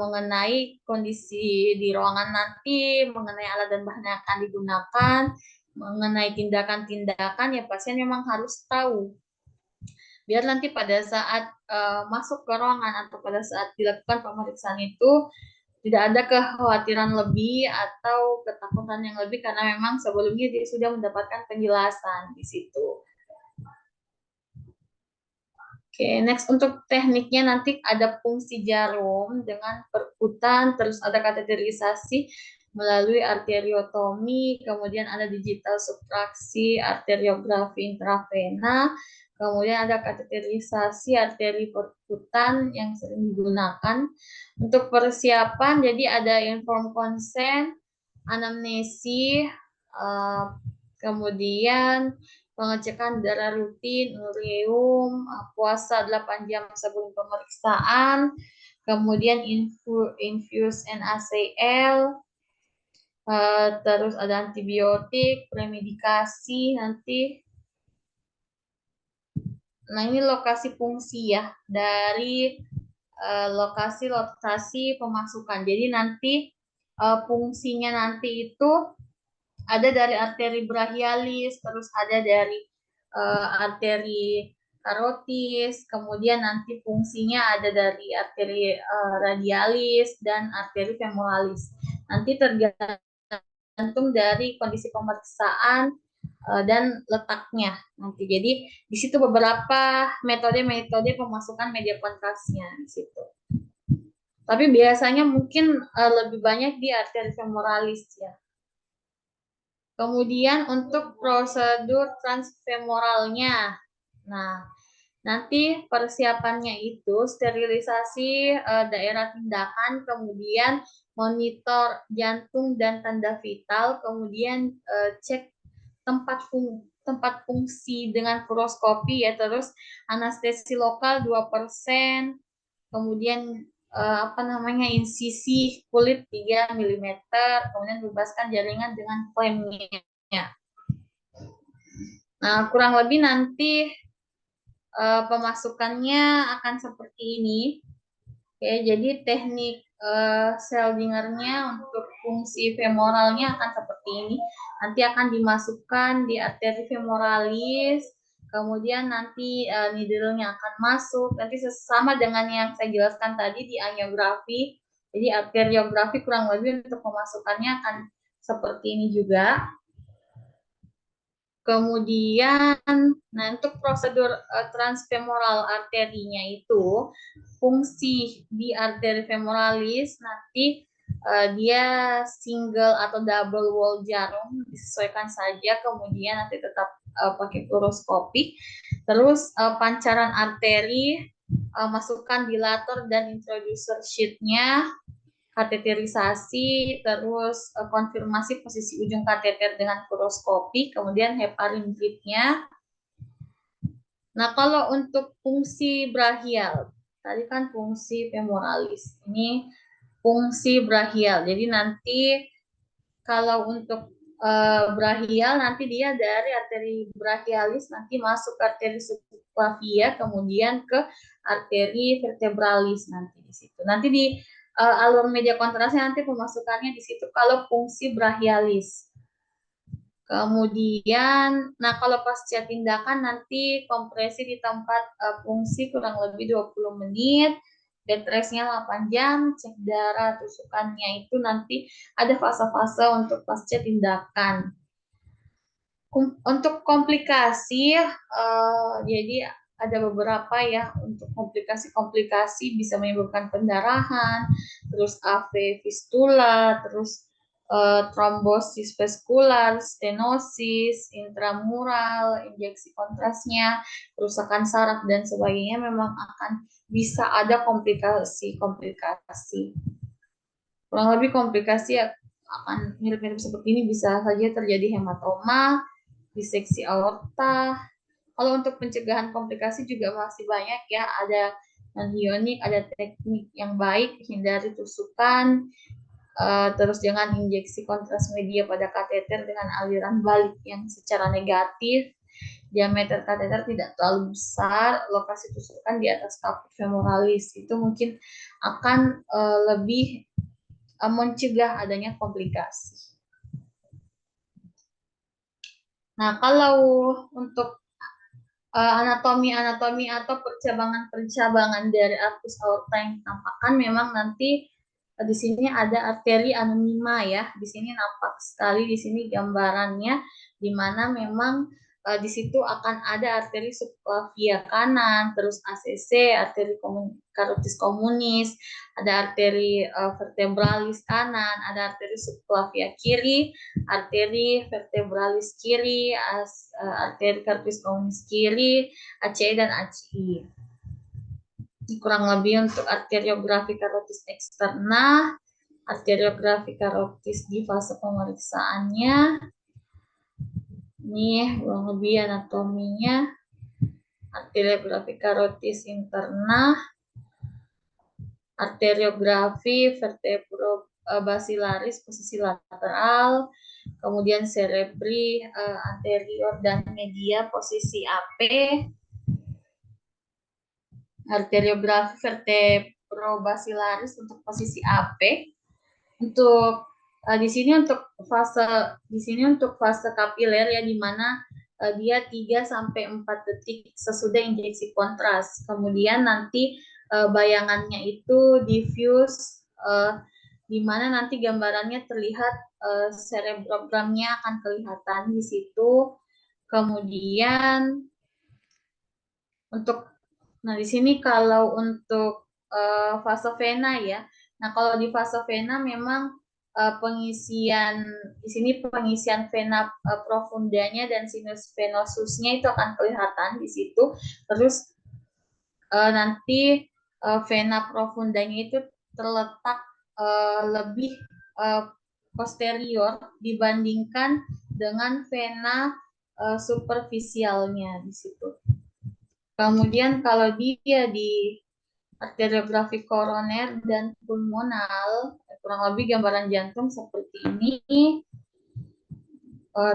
mengenai kondisi di ruangan nanti, mengenai alat dan bahan yang akan digunakan, mengenai tindakan-tindakan ya pasien memang harus tahu. Biar nanti pada saat masuk ke ruangan atau pada saat dilakukan pemeriksaan itu tidak ada kekhawatiran lebih atau ketakutan yang lebih karena memang sebelumnya dia sudah mendapatkan penjelasan di situ. Oke, next untuk tekniknya nanti ada fungsi jarum dengan perkutan, terus ada kateterisasi melalui arteriotomi, kemudian ada digital subtraksi, arteriografi intravena, kemudian ada kateterisasi arteri perkutan yang sering digunakan. Untuk persiapan, jadi ada informed consent, anamnesi, kemudian pengecekan darah rutin, ureum, puasa 8 jam sebelum pemeriksaan, kemudian infuse NaCl, terus ada antibiotik, premedikasi nanti. Nah, ini lokasi fungsi ya dari lokasi pemasukan. Jadi nanti fungsinya nanti itu ada dari arteri brachialis, terus ada dari arteri karotis, kemudian nanti fungsinya ada dari arteri radialis dan arteri femoralis. Nanti tergantung dari kondisi pemeriksaan dan letaknya nanti. Jadi di situ beberapa metode pemasukan media kontrasnya di situ. Tapi biasanya mungkin lebih banyak di arteri femoralis ya. Kemudian untuk prosedur transfemoralnya, nah nanti persiapannya itu sterilisasi daerah tindakan, kemudian monitor jantung dan tanda vital, kemudian cek tempat fungsi dengan fluoroskopi ya, terus anestesi lokal 2%, kemudian insisi kulit 3 mm, kemudian bebaskan jaringan dengan klemnya. Nah, kurang lebih nanti pemasukannya akan seperti ini. Oke, jadi teknik Seldinger-nya untuk fungsi femoralnya akan seperti ini. Nanti akan dimasukkan di arteri femoralis, kemudian nanti needle-nya akan masuk. Nanti sama dengan yang saya jelaskan tadi di angiografi. Jadi arteriografi kurang lebih untuk pemasukannya akan seperti ini juga. Kemudian, nah untuk prosedur transfemoral arterinya itu, fungsi di arteri femoralis nanti dia single atau double wall jarum, disesuaikan saja, kemudian nanti tetap pakai fluoroskopik. Terus pancaran arteri, masukkan dilator dan introducer sheet-nya, kateterisasi, terus konfirmasi posisi ujung kateter dengan fluoroskopi, kemudian heparin drip-nya. Nah, kalau untuk fungsi brachial, tadi kan fungsi femoralis, ini fungsi brachial. Jadi nanti kalau untuk brachial, nanti dia dari arteri brachialis nanti masuk ke arteri subclavia, kemudian ke arteri vertebralis nanti di situ. Nanti di alur media kontrasnya nanti pemasukannya di situ kalau fungsi brachialis. Kemudian, nah kalau pasca tindakan nanti kompresi di tempat fungsi kurang lebih 20 menit, bed rest-nya 8 jam, cek darah, tusukannya itu nanti ada fase-fase untuk pasca tindakan. Untuk komplikasi, jadi ada beberapa ya, untuk komplikasi-komplikasi bisa menimbulkan pendarahan, terus AV fistula, terus trombosis vaskular, stenosis, intramural, injeksi kontrasnya, kerusakan saraf dan sebagainya, memang akan bisa ada komplikasi-komplikasi. Kurang lebih komplikasi akan mirip-mirip seperti ini, bisa saja terjadi hematoma, diseksi aorta. Kalau untuk pencegahan komplikasi juga masih banyak ya, ada non-hionik, ada teknik yang baik, hindari tusukan, terus jangan injeksi kontras media pada kateter dengan aliran balik yang secara negatif, diameter kateter tidak terlalu besar, lokasi tusukan di atas kaput femoralis, itu mungkin akan lebih mencegah adanya komplikasi. Nah, kalau untuk anatomi-anatomi atau percabangan-percabangan dari artus aorta yang ditampakkan, memang nanti di sini ada arteri anonima ya. Di sini nampak sekali di sini gambarannya, di mana memang di situ akan ada arteri subclavia kanan, terus ACC, arteri carotis communis, ada arteri vertebralis kanan, ada arteri subclavia kiri, arteri vertebralis kiri, arteri carotis communis kiri, ACI dan ACI. Kurang lebih untuk arteriografi karotis eksterna, arteriografi karotis di fase pemeriksaannya. Ini kurang lebih anatominya. Arteriografi karotis interna, arteriografi vertebrobasilaris posisi lateral, kemudian cerebri anterior dan media posisi AP, arteriografi vertebrobasilaris untuk posisi AP. Untuk di sini untuk fase kapiler ya, di mana dia 3 sampai 4 detik sesudah injeksi kontras. Kemudian nanti bayangannya itu diffuse, di mana nanti gambarannya terlihat, cerebrogramnya akan kelihatan di situ. Kemudian di sini kalau untuk fase vena ya. Nah, kalau di fase vena memang pengisian di sini pengisian vena profundanya dan sinus venosusnya itu akan kelihatan di situ. Terus nanti vena profundanya itu terletak lebih posterior dibandingkan dengan vena superficialnya di situ. Kemudian kalau dia di arteriografi koroner dan pulmonal, kurang lebih gambaran jantung seperti ini.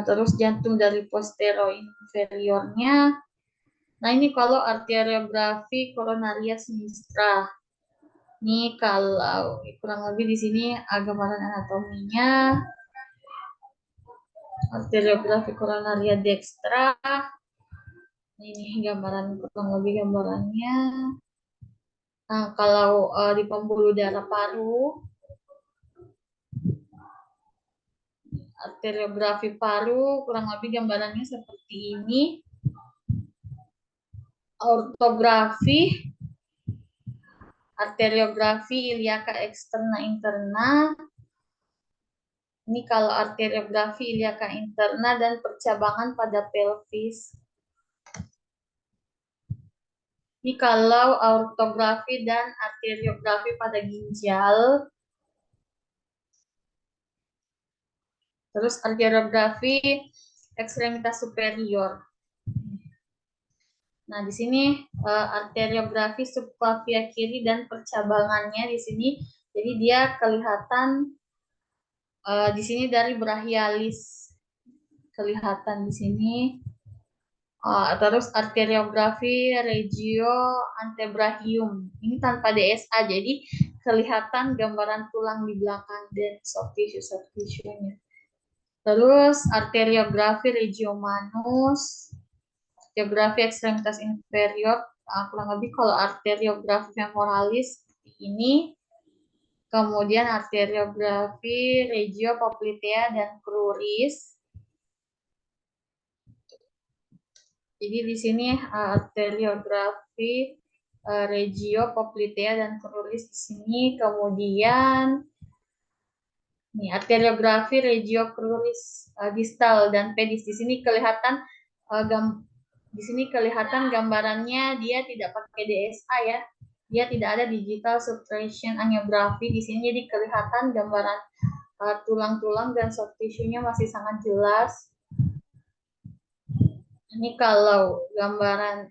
Terus jantung dari postero inferiornya. Nah, ini kalau arteriografi koronaria sinistra. Ini kalau kurang lebih di sini gambaran anatominya. Arteriografi koronaria dextra. Ini gambaran kurang lebih gambarannya. Nah, kalau di pembuluh darah paru, arteriografi paru kurang lebih gambarannya seperti ini. Ortografi, arteriografi iliaka eksterna interna, Ini kalau arteriografi iliaka interna dan percabangan pada pelvis. Ini kalau aortografi dan arteriografi pada ginjal. Terus arteriografi ekstremitas superior. Nah, di sini arteriografi subclavia kiri dan percabangannya di sini. Jadi dia kelihatan di sini dari brachialis. Kelihatan di sini. Terus arteriografi regio antebrachium. Ini tanpa DSA, jadi kelihatan gambaran tulang di belakang dan soft tissue-nya. Terus arteriografi regio manus, arteriografi ekstremitas inferior, kurang lebih kalau arteriografi femoralis seperti ini. Kemudian arteriografi regio poplitea dan cruris. Jadi di sini arteriografi regio poplitea dan cruris di sini. Kemudian nih arteriografi regio cruris distal dan pedis di sini kelihatan di sini kelihatan gambarannya dia tidak pakai DSA ya. Dia tidak ada digital subtraction angiografi di sini, jadi kelihatan gambaran tulang-tulang dan soft tissue-nya masih sangat jelas. Ini kalau gambaran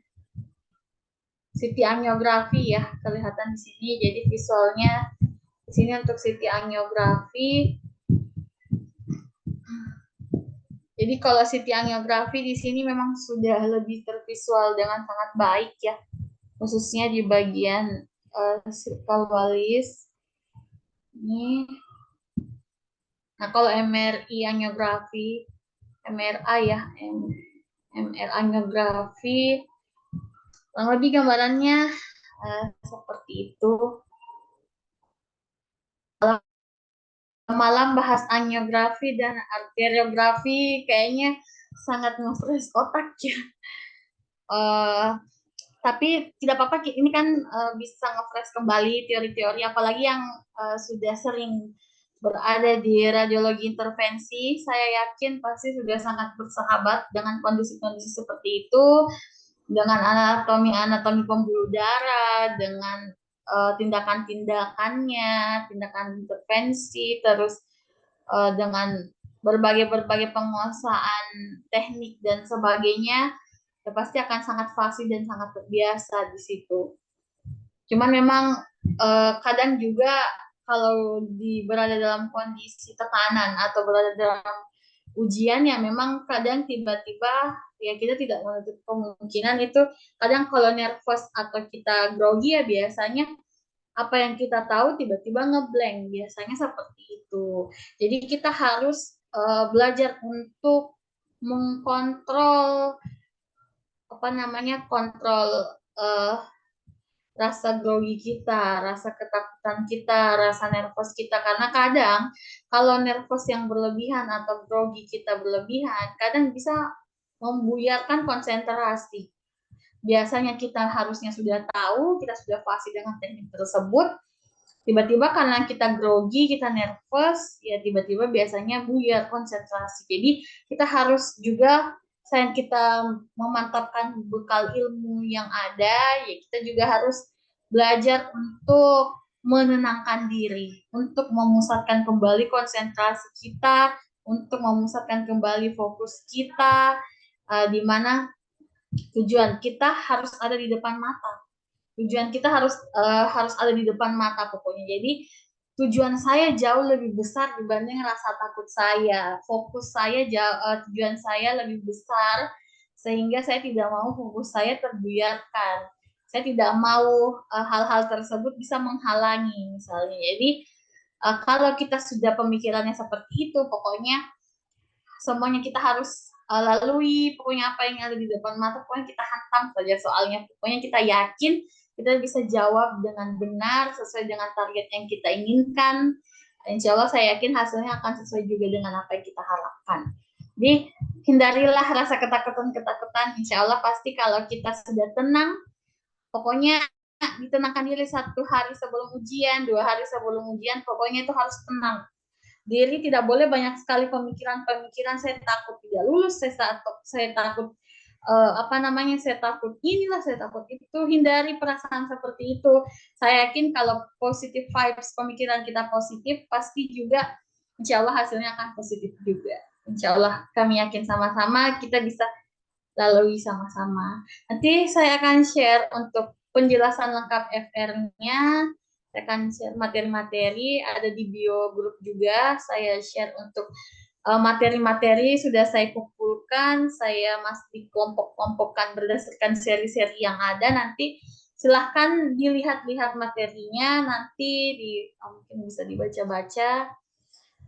CT angiografi ya, kelihatan di sini. Jadi visualnya di sini untuk CT angiografi. Jadi kalau CT angiografi di sini memang sudah lebih tervisual dengan sangat baik ya, khususnya di bagian cervicalis. Ini. Nah, kalau MRI angiografi, MRI ya, MR angiografi, kurang lebih gambarannya seperti itu. Malam bahas angiografi dan arteriografi kayaknya sangat nge-fresh otak ya. Tapi tidak apa-apa, ini kan bisa nge-fresh kembali teori-teori, apalagi yang sudah sering berada di radiologi intervensi. Saya yakin pasti sudah sangat bersahabat dengan kondisi-kondisi seperti itu, dengan anatomi pembuluh darah, dengan tindakan-tindakannya, tindakan intervensi, terus dengan berbagai penguasaan teknik dan sebagainya, ya pasti akan sangat fasih dan sangat terbiasa di situ. Cuman memang kadang juga kalau berada dalam kondisi tekanan atau berada dalam ujian ya memang kadang tiba-tiba ya kita tidak menutup kemungkinan itu kadang kalau nervous atau kita grogi ya biasanya apa yang kita tahu tiba-tiba ngeblank, biasanya seperti itu. Jadi kita harus belajar untuk mengkontrol kontrol rasa grogi kita, rasa ketakutan kita, rasa nervous kita. Karena kadang kalau nervous yang berlebihan atau grogi kita berlebihan, kadang bisa membuyarkan konsentrasi. Biasanya kita harusnya sudah tahu, kita sudah fasih dengan teknik tersebut, tiba-tiba karena kita grogi, kita nervous, ya tiba-tiba biasanya buyar konsentrasi. Jadi kita harus juga, selain kita memantapkan bekal ilmu yang ada, ya kita juga harus belajar untuk menenangkan diri, untuk memusatkan kembali konsentrasi kita, untuk memusatkan kembali fokus kita, di mana tujuan kita harus ada di depan mata. Tujuan kita harus ada di depan mata pokoknya. Jadi tujuan saya jauh lebih besar dibanding rasa takut saya. Fokus saya tujuan saya lebih besar sehingga saya tidak mau fokus saya terbuyarkan. Saya tidak mau hal-hal tersebut bisa menghalangi misalnya. Jadi kalau kita sudah pemikirannya seperti itu, pokoknya semuanya kita harus lalui, pokoknya apa yang ada di depan mata, pokoknya kita hantam saja soalnya. Pokoknya kita yakin kita bisa jawab dengan benar sesuai dengan target yang kita inginkan. Insya Allah saya yakin hasilnya akan sesuai juga dengan apa yang kita harapkan. Jadi hindarilah rasa ketakutan-ketakutan. Insya Allah pasti kalau kita sudah tenang, pokoknya ditenangkan diri 1 hari sebelum ujian, 2 hari sebelum ujian, pokoknya itu harus tenang. diri, tidak boleh banyak sekali pemikiran-pemikiran saya takut tidak lulus, saya takut saya takut inilah, saya takut itu. Hindari perasaan seperti itu. Saya yakin kalau positive vibes, pemikiran kita positif, pasti juga insya Allah hasilnya akan positif juga. Insya Allah kami yakin sama-sama kita bisa lalui sama-sama. Nanti saya akan share untuk penjelasan lengkap FR-nya. Saya akan share materi-materi, ada di bio grup juga. Saya share untuk materi-materi sudah saya kumpulkan, saya masih kelompok-kelompokkan berdasarkan seri-seri yang ada. Nanti silahkan dilihat-lihat materinya, nanti mungkin bisa dibaca-baca.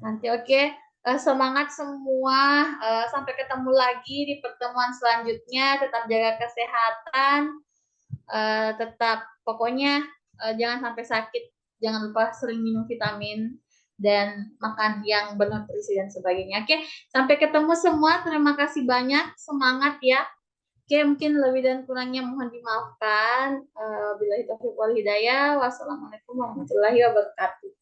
Nanti oke. Semangat semua, sampai ketemu lagi di pertemuan selanjutnya. Tetap jaga kesehatan, tetap pokoknya jangan sampai sakit, jangan lupa sering minum vitamin dan makan yang bernutrisi dan sebagainya. Oke, sampai ketemu semua. Terima kasih banyak, semangat ya. Oke, mungkin lebih dan kurangnya mohon dimaafkan. Billahi taufiq wal hidayah. Wassalamualaikum warahmatullahi wabarakatuh.